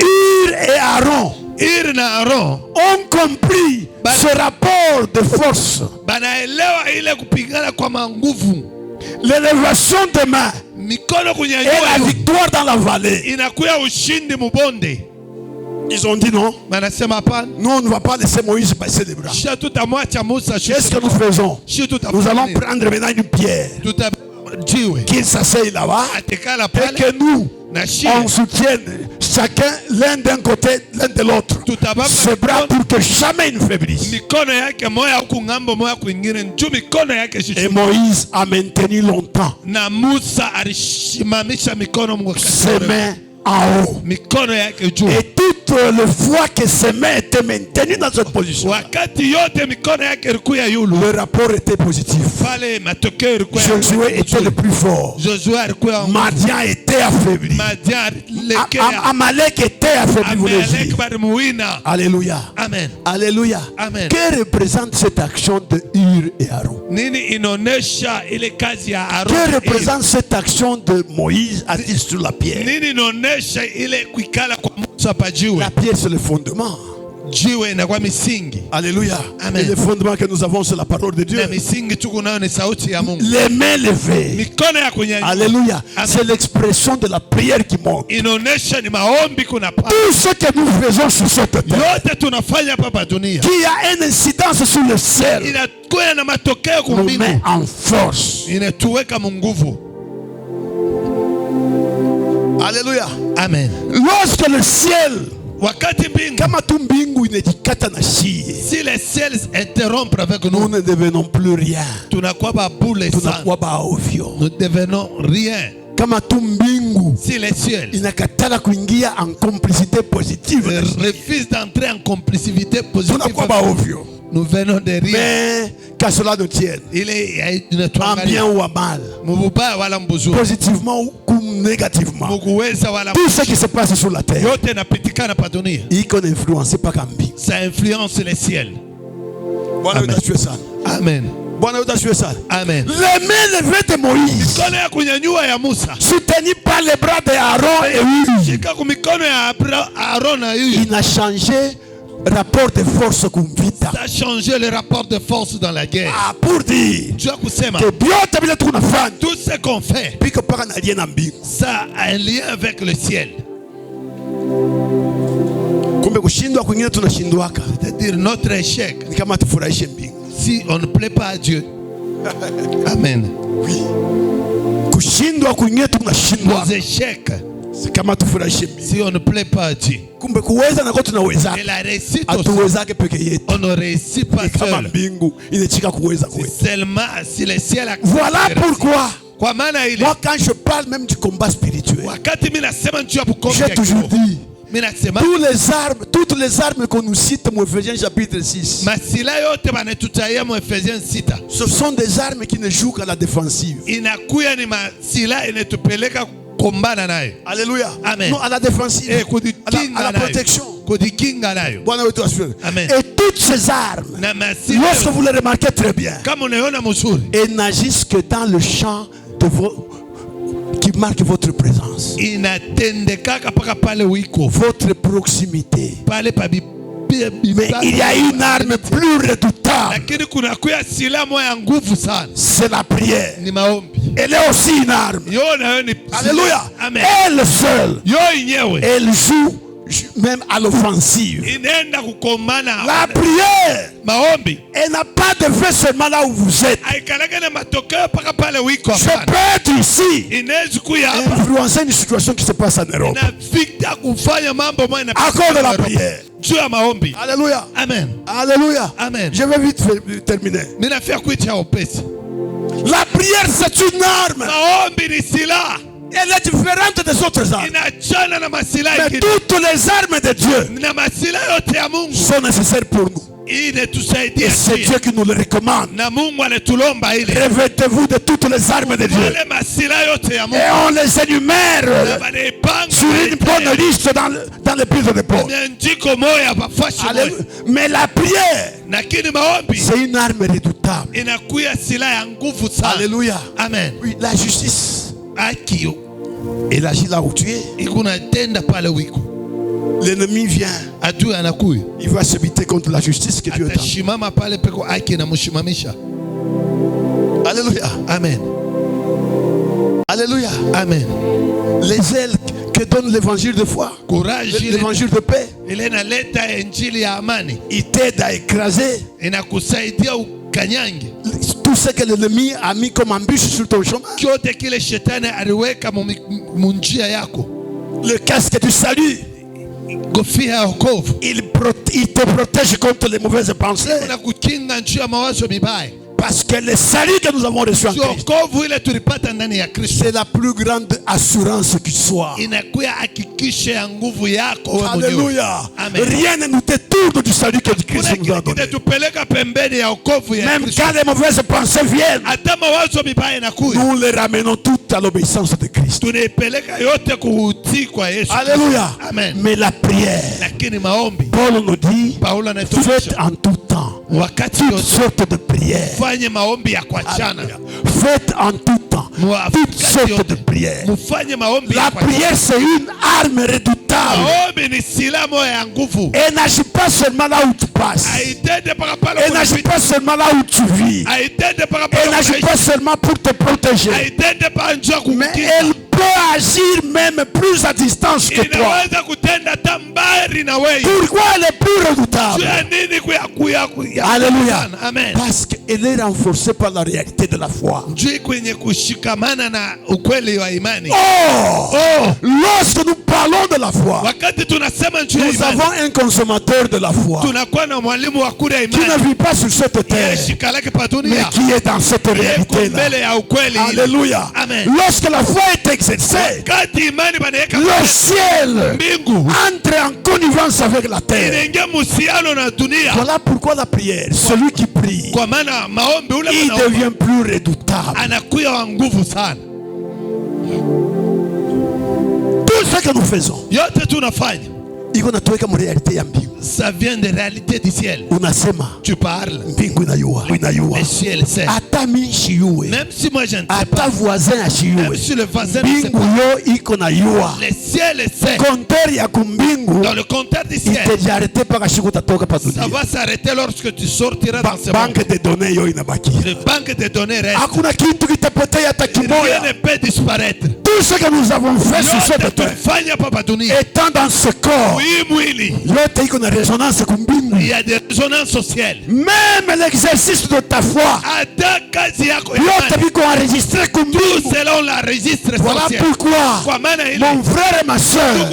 Hur et Aaron ont compris ce rapport de force, l'élévation des mains et la victoire dans la vallée, ils ont dit non. Nous on ne va pas laisser Moïse passer les bras. Qu'est-ce que nous faisons? Nous allons prendre maintenant une pierre, qu'il s'asseye là-bas et que nous on soutienne chacun l'un d'un côté, l'un de l'autre, ses bras pour que jamais ne faiblisse. Et Moïse a maintenu longtemps ses mains en haut. Et toutes les fois que ses mains étaient maintenues dans cette position, le rapport était positif. Josué était le plus fort. Madian était affaibli. Amalek était affaibli, vous le dites. Alléluia. Amen. Alléluia. Amen. Que représente cette action de Hur et Aaron? Que représente cette action de Moïse assis sur la pierre? La pierre, c'est le fondement. Alléluia. Amen. Et le fondement que nous avons, c'est la parole de Dieu. Les mains levées. Alléluia. C'est l'expression de la prière qui monte. Tout ce que nous faisons sur cette terre, qui a une incidence sur le ciel, nous met en force. Alléluia. Amen. Lorsque le ciel, si les ciels interrompent avec nous, nous ne devenons plus rien. Nous devenons rien. Si les ciels en complicité positive, refusent d'entrer en complicité positive, nous venons de rien. Mais qu'à cela ne tienne, en bien ou en mal, positivement ou négativement, tout ce qui se passe sur la terre, ça influence les ciels. Amen. Amen. Amen. Les mains levées de Moïse, soutenues par les bras d'Aaron et Hur, il a changé rapport de force com vita. Ça a changé le rapport de force dans la guerre. Pour dire tout ce qu'on fait, ça a un lien avec le ciel. C'est-à-dire notre échec, si on ne plaît pas à Dieu. Amen. Oui. Nos échecs, si on ne plaît pas à Dieu. Et la réussite aussi, on ne réussit pas seul. C'est seulement si le ciel a. Voilà pourquoi moi quand je parle même du combat spirituel, j'ai toujours dit toutes les armes qu'on nous cite dans Ephésiens chapitre 6, ce sont des armes qui ne jouent qu'à la défensive. Alléluia. Amen. Non, à la défensive, à la protection. Amen. Et toutes ces armes, lorsque vous les remarquez très bien, elles n'agissent que dans le champ de qui marque votre présence, votre proximité. Mais il y a une arme plus redoutable, c'est la prière. Elle est aussi une arme. Alléluia. Amen. Elle seule, elle joue même à l'offensive. La prière, elle n'a pas de fait seulement là où vous êtes. Je peux être ici, influencer une situation qui se passe en Europe à cause de la prière. Alléluia. Amen. Alléluia. Amen. Je vais vite terminer. La prière, c'est une arme. Elle est différente des autres armes. Mais toutes les armes de Dieu sont nécessaires pour nous. Et c'est Dieu qui nous le recommande. Revêtez-vous de toutes les armes de Dieu. Et on les énumère sur une bonne liste dans le livre de Paul. Mais la prière, c'est une arme redoutable. Alléluia. Amen. Oui, la justice, elle agit là où tu es. L'ennemi vient, il va se buter contre la justice que Dieu t'a. Alléluia. Amen. Alléluia. Amen. Les ailes que donne l'évangile de foi, l'évangile de paix, il t'aide à écraser tout ce que l'ennemi a mis comme embûche sur ton chemin. Le casque du salut, il te protège contre les mauvaises pensées. Parce que le salut que nous avons reçu en Christ, c'est la plus grande assurance qui soit. Alléluia. Rien ne nous détourne du salut que Christ nous a donné. Même quand les mauvaises pensées viennent, nous les ramenons toutes à l'obéissance de Christ. Alléluia. Amen. Mais la prière, Paul nous dit, faites en tout temps toutes sortes de prières. Faites en tout temps toutes sortes de prières. La prière, c'est une arme redoutable. Elle n'agit pas seulement là où tu passes. Elle n'agit pas seulement là où tu vis. Elle n'agit pas seulement pour te protéger. Mais elle peut agir même plus à distance que toi. Pourquoi elle est plus redoutable? Alléluia. Amen. Parce qu'elle est renforcée par la réalité de la foi. Lorsque nous parlons de la foi, nous avons un consommateur de la foi qui ne vit pas sur cette terre, mais qui est dans cette réalité-là. Alléluia. Amen. Lorsque la foi est exercée, le ciel entre en connivence avec la terre. Voilà pourquoi la prière, celui qui prie, il devient plus redoutable. Tout ce que nous faisons, ça vient de réalité du ciel. Tu parles. Le ciel sait. Même si moi je ne sais pas. Même si le voisin ne sait pas. Le ciel sait. Dans le compteur du ciel, ça va s'arrêter lorsque tu sortiras dans ce monde. Le banque de données reste. Rien ne peut disparaître. Tout ce que nous avons fait sur cette terre, étant dans ce corps, il y a des résonances au ciel. Même l'exercice de ta foi, tout cela on l'enregistre. Voilà pourquoi mon frère et ma soeur,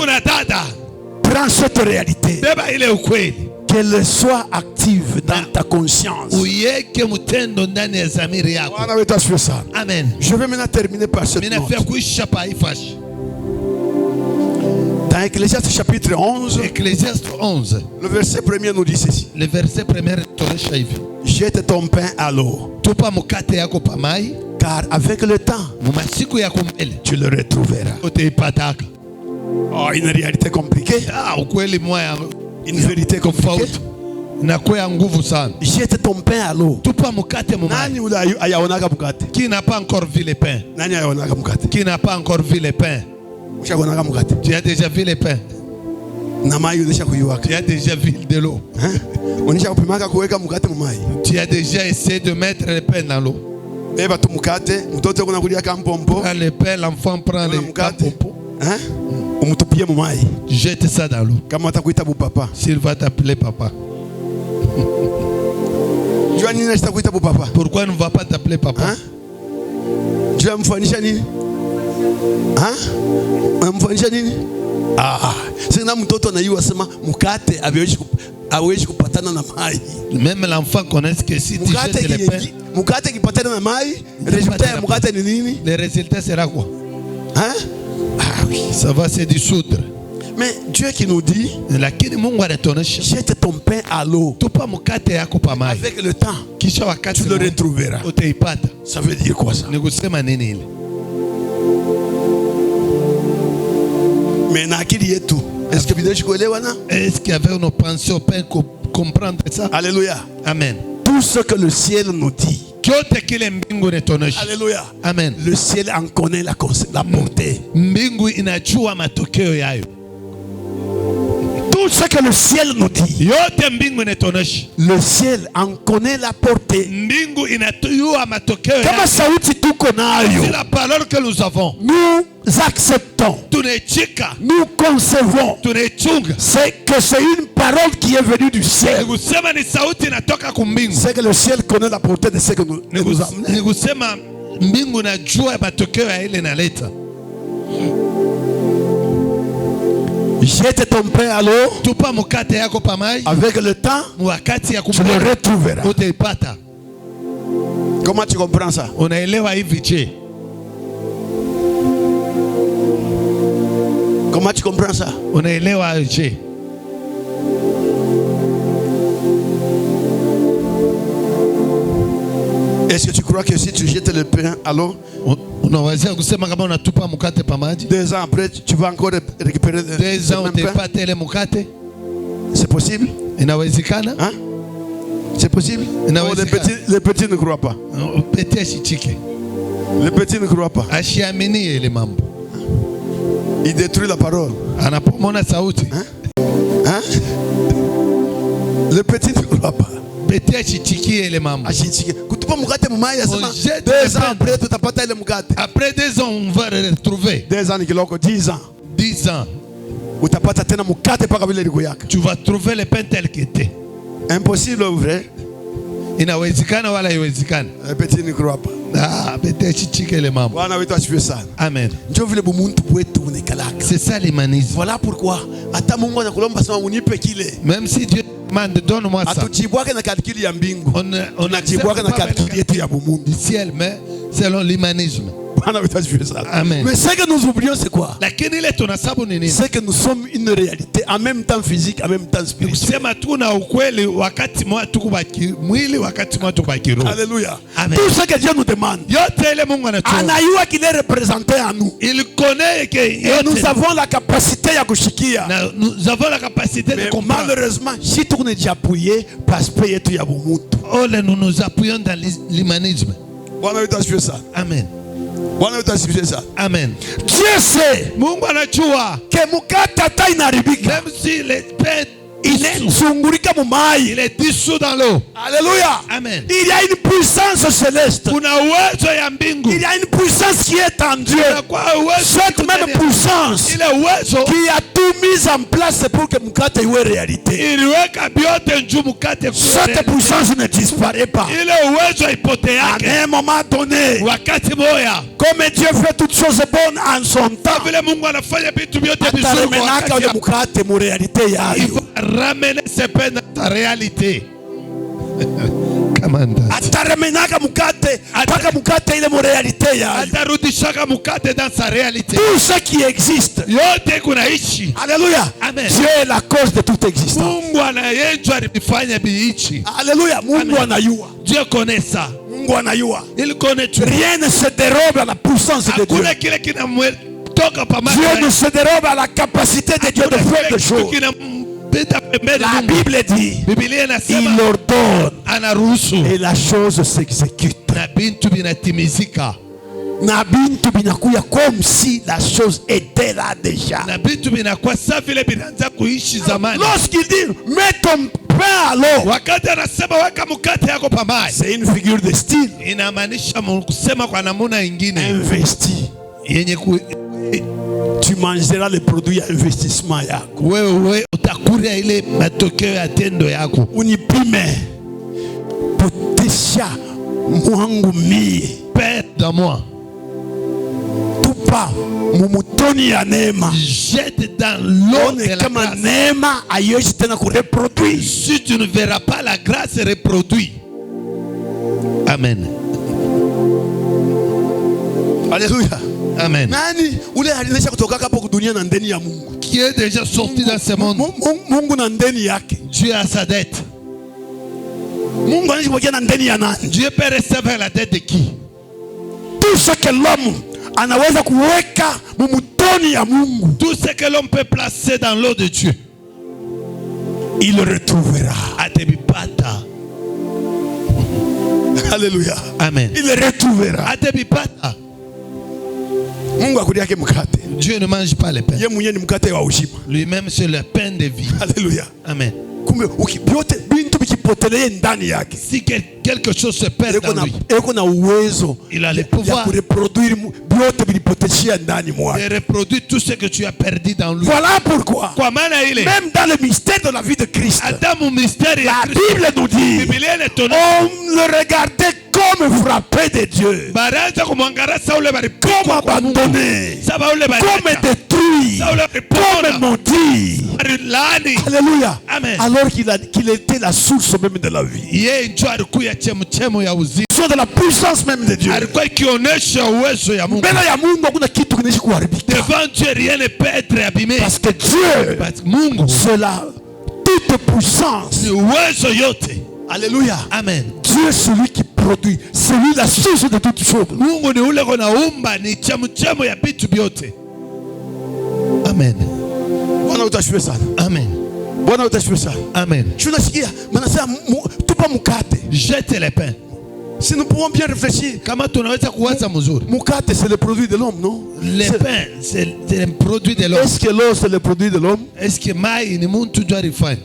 prends cette réalité, qu'elle soit active dans ta conscience. Amen. Je vais maintenant terminer par cette note. Dans Ecclésiaste chapitre 11, le verset 1er nous dit ceci. Le verset 1er, jette ton pain à l'eau, car avec le temps, tu le retrouveras. Oh, une réalité compliquée. Une vérité compliquée. Jette ton pain à l'eau. Qui n'a pas encore vu le pain? Qui n'a pas encore vu le pain? Tu as déjà vu le pain? Tu as déjà vu de l'eau? Tu as déjà essayé de mettre le pain dans l'eau? Quand le pain, l'enfant prend le pompo. Jette ça dans l'eau. S'il va t'appeler papa. Pourquoi il ne va pas t'appeler papa? Même l'enfant connaît que si tu jettes le pain, le résultat sera quoi? Ça va se dissoudre. Mais Dieu qui nous dit, jette ton pain à l'eau. Avec le temps, tu le retrouveras. Ça veut dire quoi ça? Mais est-ce qu'il y avait une pensée au pain pour comprendre ça? Alléluia. Amen. Tout ce que le ciel nous dit, alléluia. Amen. Le ciel en connaît la portée. Tout ce que le ciel nous dit, le ciel en connaît la portée. C'est la parole que nous avons. Nous acceptons, nous concevons, c'est que c'est une parole qui est venue du ciel. C'est que le ciel connaît la portée de ce que nous avons. Jette ton pain à l'eau. Avec le temps, tu le retrouveras. Comment tu comprends ça? Unaelewa hivi je? Comment tu comprends ça? Unaelewa je? Est-ce que tu crois que si tu jettes le pain à l'eau, 2 ans après, tu vas encore récupérer le pain? C'est possible? Hein? C'est possible? Oh, les petits ne croient pas. Les petits ne croient pas. Il détruit la parole. Hein? Hein? Les petits ne croient pas. 2 ans après, tu tapata le mukate. Après 2 ans, on va le retrouver. 2 ans, 10 ans. 10 ans. Tu vas trouver le pain tel qu'il était. Impossible, vrai? Inawezekana wala haiwezekani. Les petits ne croient pas. Amen. C'est ça l'humanisme. Voilà pourquoi. Même si Dieu demande, donne-moi ça. On a du ciel, mais selon l'humanisme. Amen. Mais ce que nous oublions, c'est quoi? C'est que nous sommes une réalité, en même temps physique, en même temps spirituelle. Alléluia. Amen. Tout ce que Dieu nous demande, Anaïwa qu'il est représenté à nous. Il connaît que et nous avons la capacité à kushikia. Nous avons la capacité de comprendre. Malheureusement, si tu n'es pas appuyé, parce que nous nous appuyons dans l'humanisme. Amen. Amen. Dieu sait que mukata tainaribika. Même si les pains il est dissous dans l'eau. Alléluia. Amen. Il y a une puissance céleste. Il y a une puissance qui est en Dieu. Cette même puissance qui a tout mis en place pour que Mukate soit réalité. Cette puissance ne disparaît pas. À un moment donné, comme Dieu fait toutes choses bonnes en son temps, ramener ces peines dans ta réalité. Dans sa réalité. Tout ce qui existe. Alléluia. Amen. Dieu est la cause de toute existence. Alléluia. Dieu connaît ça. Il connaît tout. Rien ne se dérobe à la puissance de Dieu. Dieu ne se dérobe à la capacité de Dieu de faire des choses. La Bible dit, il ordonne et la chose s'exécute. Comme si la chose était là déjà. Lorsqu'il dit, mets ton pain à l'eau, c'est une figure de style. Investi. Tu mangeras les produits à investissement yako. Unipime potesha mwangu mie. Père dans moi. Tupa mumutoni ya neema. Jette dans l'eau de la grâce. Neema ayoshi tena kureproduire. Si tu ne verras pas la grâce reproduire. Amen. Alléluia. Amen. Nani ule alinesha kutoka hapo dunia na ndani ya Mungu. Qui est déjà sorti dans ce monde. Mungu na ndani yake. Dieu a sa dette. Mungu anashipokea na ndani ya nani? Dieu peut recevoir la dette de qui? Tout ce que l'homme anaweza kuweka mumutoni ya Mungu. Tout ce que l'homme peut placer dans l'eau de Dieu. Il le retrouvera. Atebipata. Alléluia. Amen. Il le retrouvera. Atebipata. Dieu ne mange pas le pain. Lui-même c'est le pain de vie. Alléluia. Amen. Si quelque chose se perd dans lui, il a le pouvoir de reproduire tout ce que tu as perdu dans lui. Voilà pourquoi même dans le mystère de la vie de Christ, la Bible nous dit on le regardait comme frappé de Dieu, comme abandonné, comme détruit. lui comme maudit. Alléluia. Amen. Alors qu'il était la source même de la vie. Source de la puissance même de Dieu. Devant Dieu, rien ne peut être abîmé. Parce que Dieu, c'est la toute puissance. Alléluia. Amen. Dieu est celui qui produit. C'est lui la source de toutes choses. Amen. Bwana utashwe sana. Amen. Bwana utashwe sana. Amen. Tunasikia manasema tupa mkate. Jette les pains. Si nous pouvons bien réfléchir, mukate c'est le produit de l'homme, non? Les pains c'est le produit de l'homme. Est-ce que l'eau c'est le produit de l'homme? Est-ce que mai ni muntu doit refine?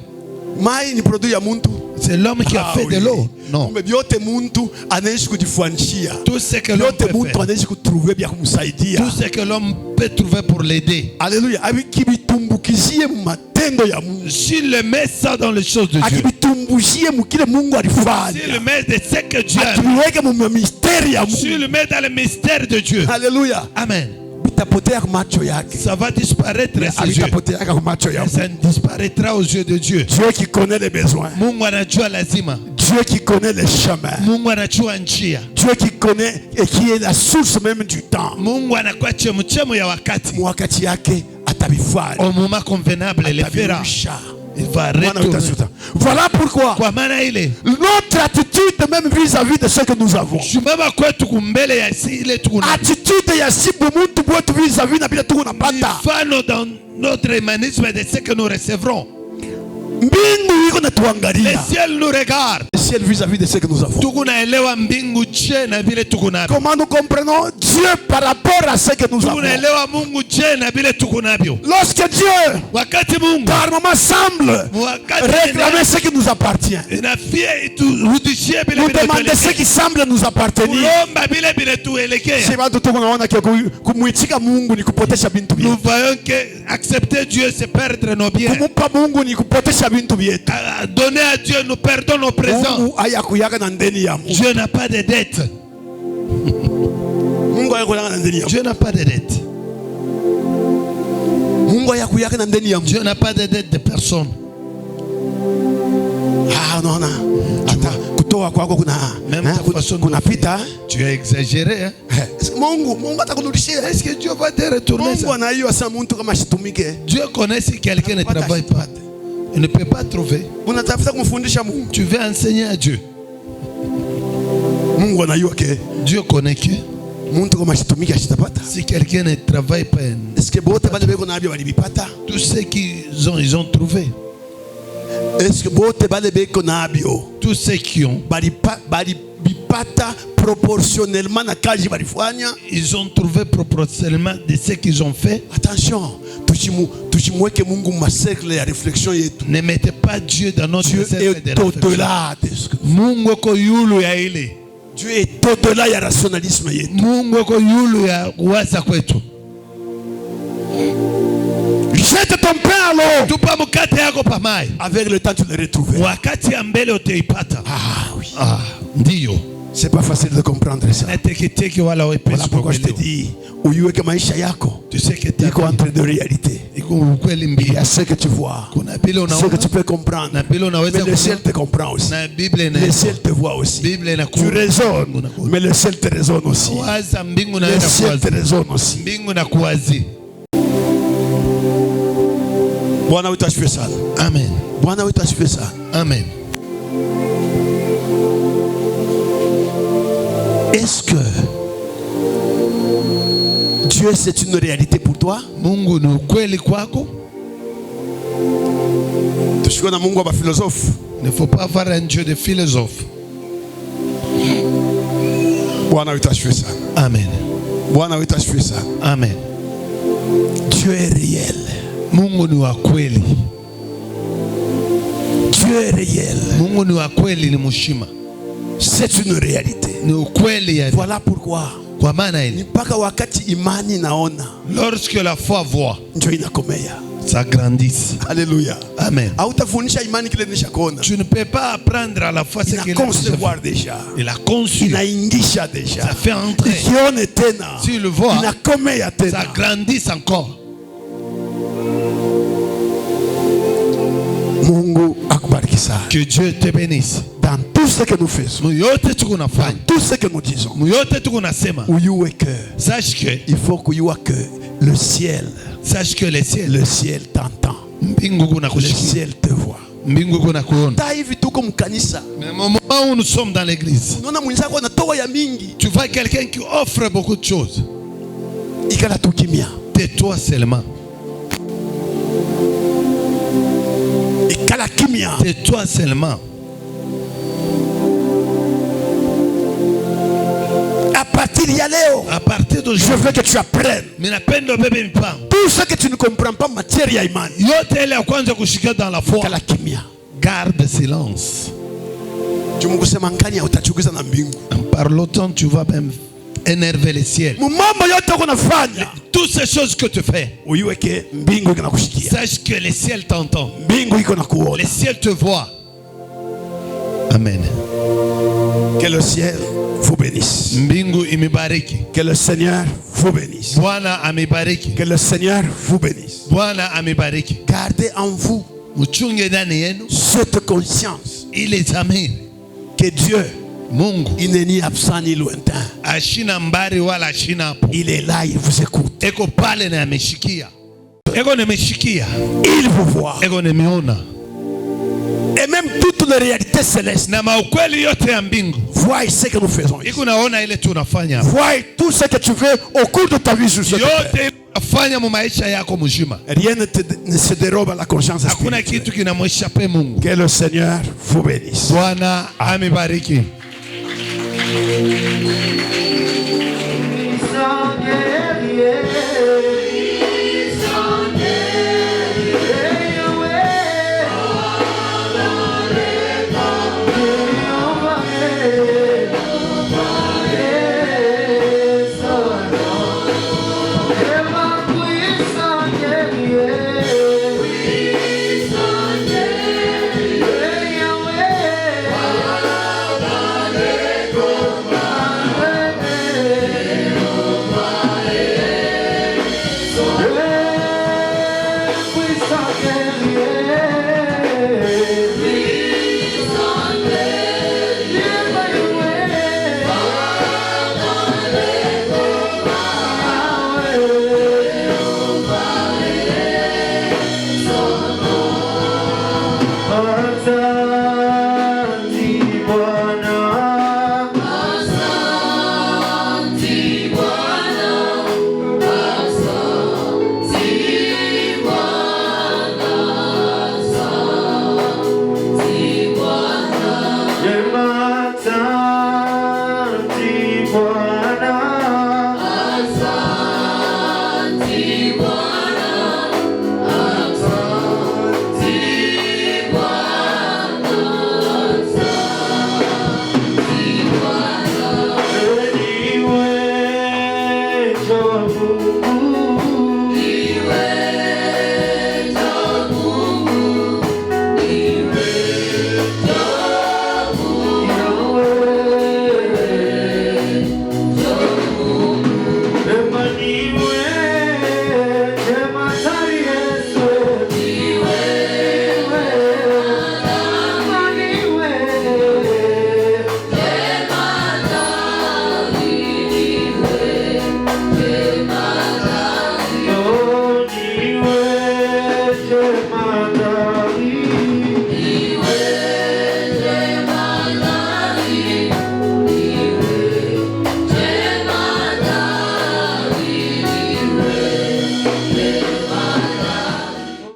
Mai ni produit ya muntu. C'est l'homme qui a fait de l'eau. Non. Mais biote muntu anaishi kujifuanishia. Tout ce que l'homme peut faire. Anaishi kutrouver bien kumsaidia. Tout ce que l'homme peut trouver pour l'aider. Alléluia. Akibitumbukizie matendo ya Mungu. S'il le met ça dans les choses de Dieu. Akibitumbukizie mukile Mungu alifanya. S'il le met de ce que Dieu a. Akibiweke mu mystère ya Mungu. S'il le met dans le mystère de Dieu. Alléluia. Amen. Ça va disparaître ses yeux. Ça disparaîtra aux yeux de Dieu. Dieu qui connaît les besoins. Dieu qui connaît les chemins. Dieu qui connaît et qui est la source même du temps. Wakati yake atabifanya. Au moment convenable, il le fera. Il va retourner. Voilà pourquoi notre attitude même vis-à-vis de ce que nous avons. Attitude ya sibu muntu bwetu vis-à-vis na bila tuko napata. Dans notre humanisme de ce que nous recevrons. Le ciel nous regarde. Le ciel vis-à-vis de ce que nous avons. Comment nous comprenons Dieu par rapport à ce que nous avons? Lorsque Dieu par moment semble réclamer ce qui nous appartient, nous demander ce qui semble nous appartenir, nous voyons que accepter Dieu c'est perdre nos biens. Donner à Dieu, nous perdons nos présents. Dieu n'a pas de dette. Dieu n'a pas de dette. Dieu n'a pas de dette de personne. Ah non, non. Même ta façon de faire, tu as exagéré. Hein? Est-ce que Dieu va te retourner ça? Dieu connaît si quelqu'un ne travaille pas. Il ne peut pas trouver. Tu veux enseigner à Dieu. Dieu connaît que si quelqu'un ne travaille pas, tous ceux qu'ils ont, ils ont trouvé. Tous ceux qui ont proportionnellement ils ont trouvé proportionnellement de ce qu'ils ont fait. Attention, ne mettez pas Dieu dans notre cercle de au-delà de ce que Dieu est au-delà de rationalisme. Jette ton pain à l'eau. Avec le temps tu le retrouves. Ah oui. C'est pas facile de comprendre ça. Voilà pourquoi je te dis, tu sais que tu es entre deux réalités. Il y a ce que tu vois, ce que tu peux comprendre, mais le ciel te comprend aussi. Le ciel te voit aussi. Tu raisonnes, mais le ciel te raisonne aussi. Le ciel te raisonne aussi. Bwana wetu asifiwe sana. Amen. Bwana wetu asifiwe sana. Amen. Est-ce que Dieu c'est une réalité pour toi? Mungu ni ukweli kwako? Tushikwe na Mungu wa philosophe. Il ne faut pas avoir un Dieu de philosophe. Bwana wetu asifiwe sana. Amen. Bwana wetu asifiwe sana. Amen. Dieu est réel. Mungu ni wa kweli. Dieu est réel. Mungu ni wa kweli, ni mushima. C'est une réalité. Ni ukweli ya. Voilà pourquoi. Kwa maana ile. Mpaka wakati imani naona. Lorsque la foi voit. Ndio inakomea. Ça grandit. Alléluia. Amen. Hautafundisha imani kile nishakona. Tu ne peux pas apprendre à la foi ce qu'il a concevoir déjà. Il a conçu. Inaingisha déjà. Ça fait entrer. Ikione tena. Tu le vois. Inakomea tena. Ça grandit encore. Que Dieu te bénisse. Dans tout ce que nous faisons, dans tout ce que nous disons, sache que il faut que le ciel, sache que le ciel t'entend, le ciel te voit. Mais au moment où nous sommes dans l'église, tu vois quelqu'un qui offre beaucoup de choses. Tais-toi seulement. Tais-toi seulement. À partir de je veux que tu apprennes tout ce que tu ne comprends pas en matière d'imani. dans la foi. Garde silence. En parlant, tu vas même énerver les ciels. Toutes ces choses que tu fais, sache que les ciels t'entendent. Les ciels te voient. Amen. Que le ciel vous bénisse. Que le Seigneur vous bénisse. Que le Seigneur vous bénisse. Gardez en vous cette conscience que Dieu, il n'est ni absent ni lointain. Il est là, il vous écoute. Il vous voit. Et même toutes les réalités célestes voient ce que nous faisons. Voient tout ce que tu fais au cours de ta vie sur cette terre. Rien ne se dérobe à la conscience spirituelle. Que le Seigneur vous bénisse.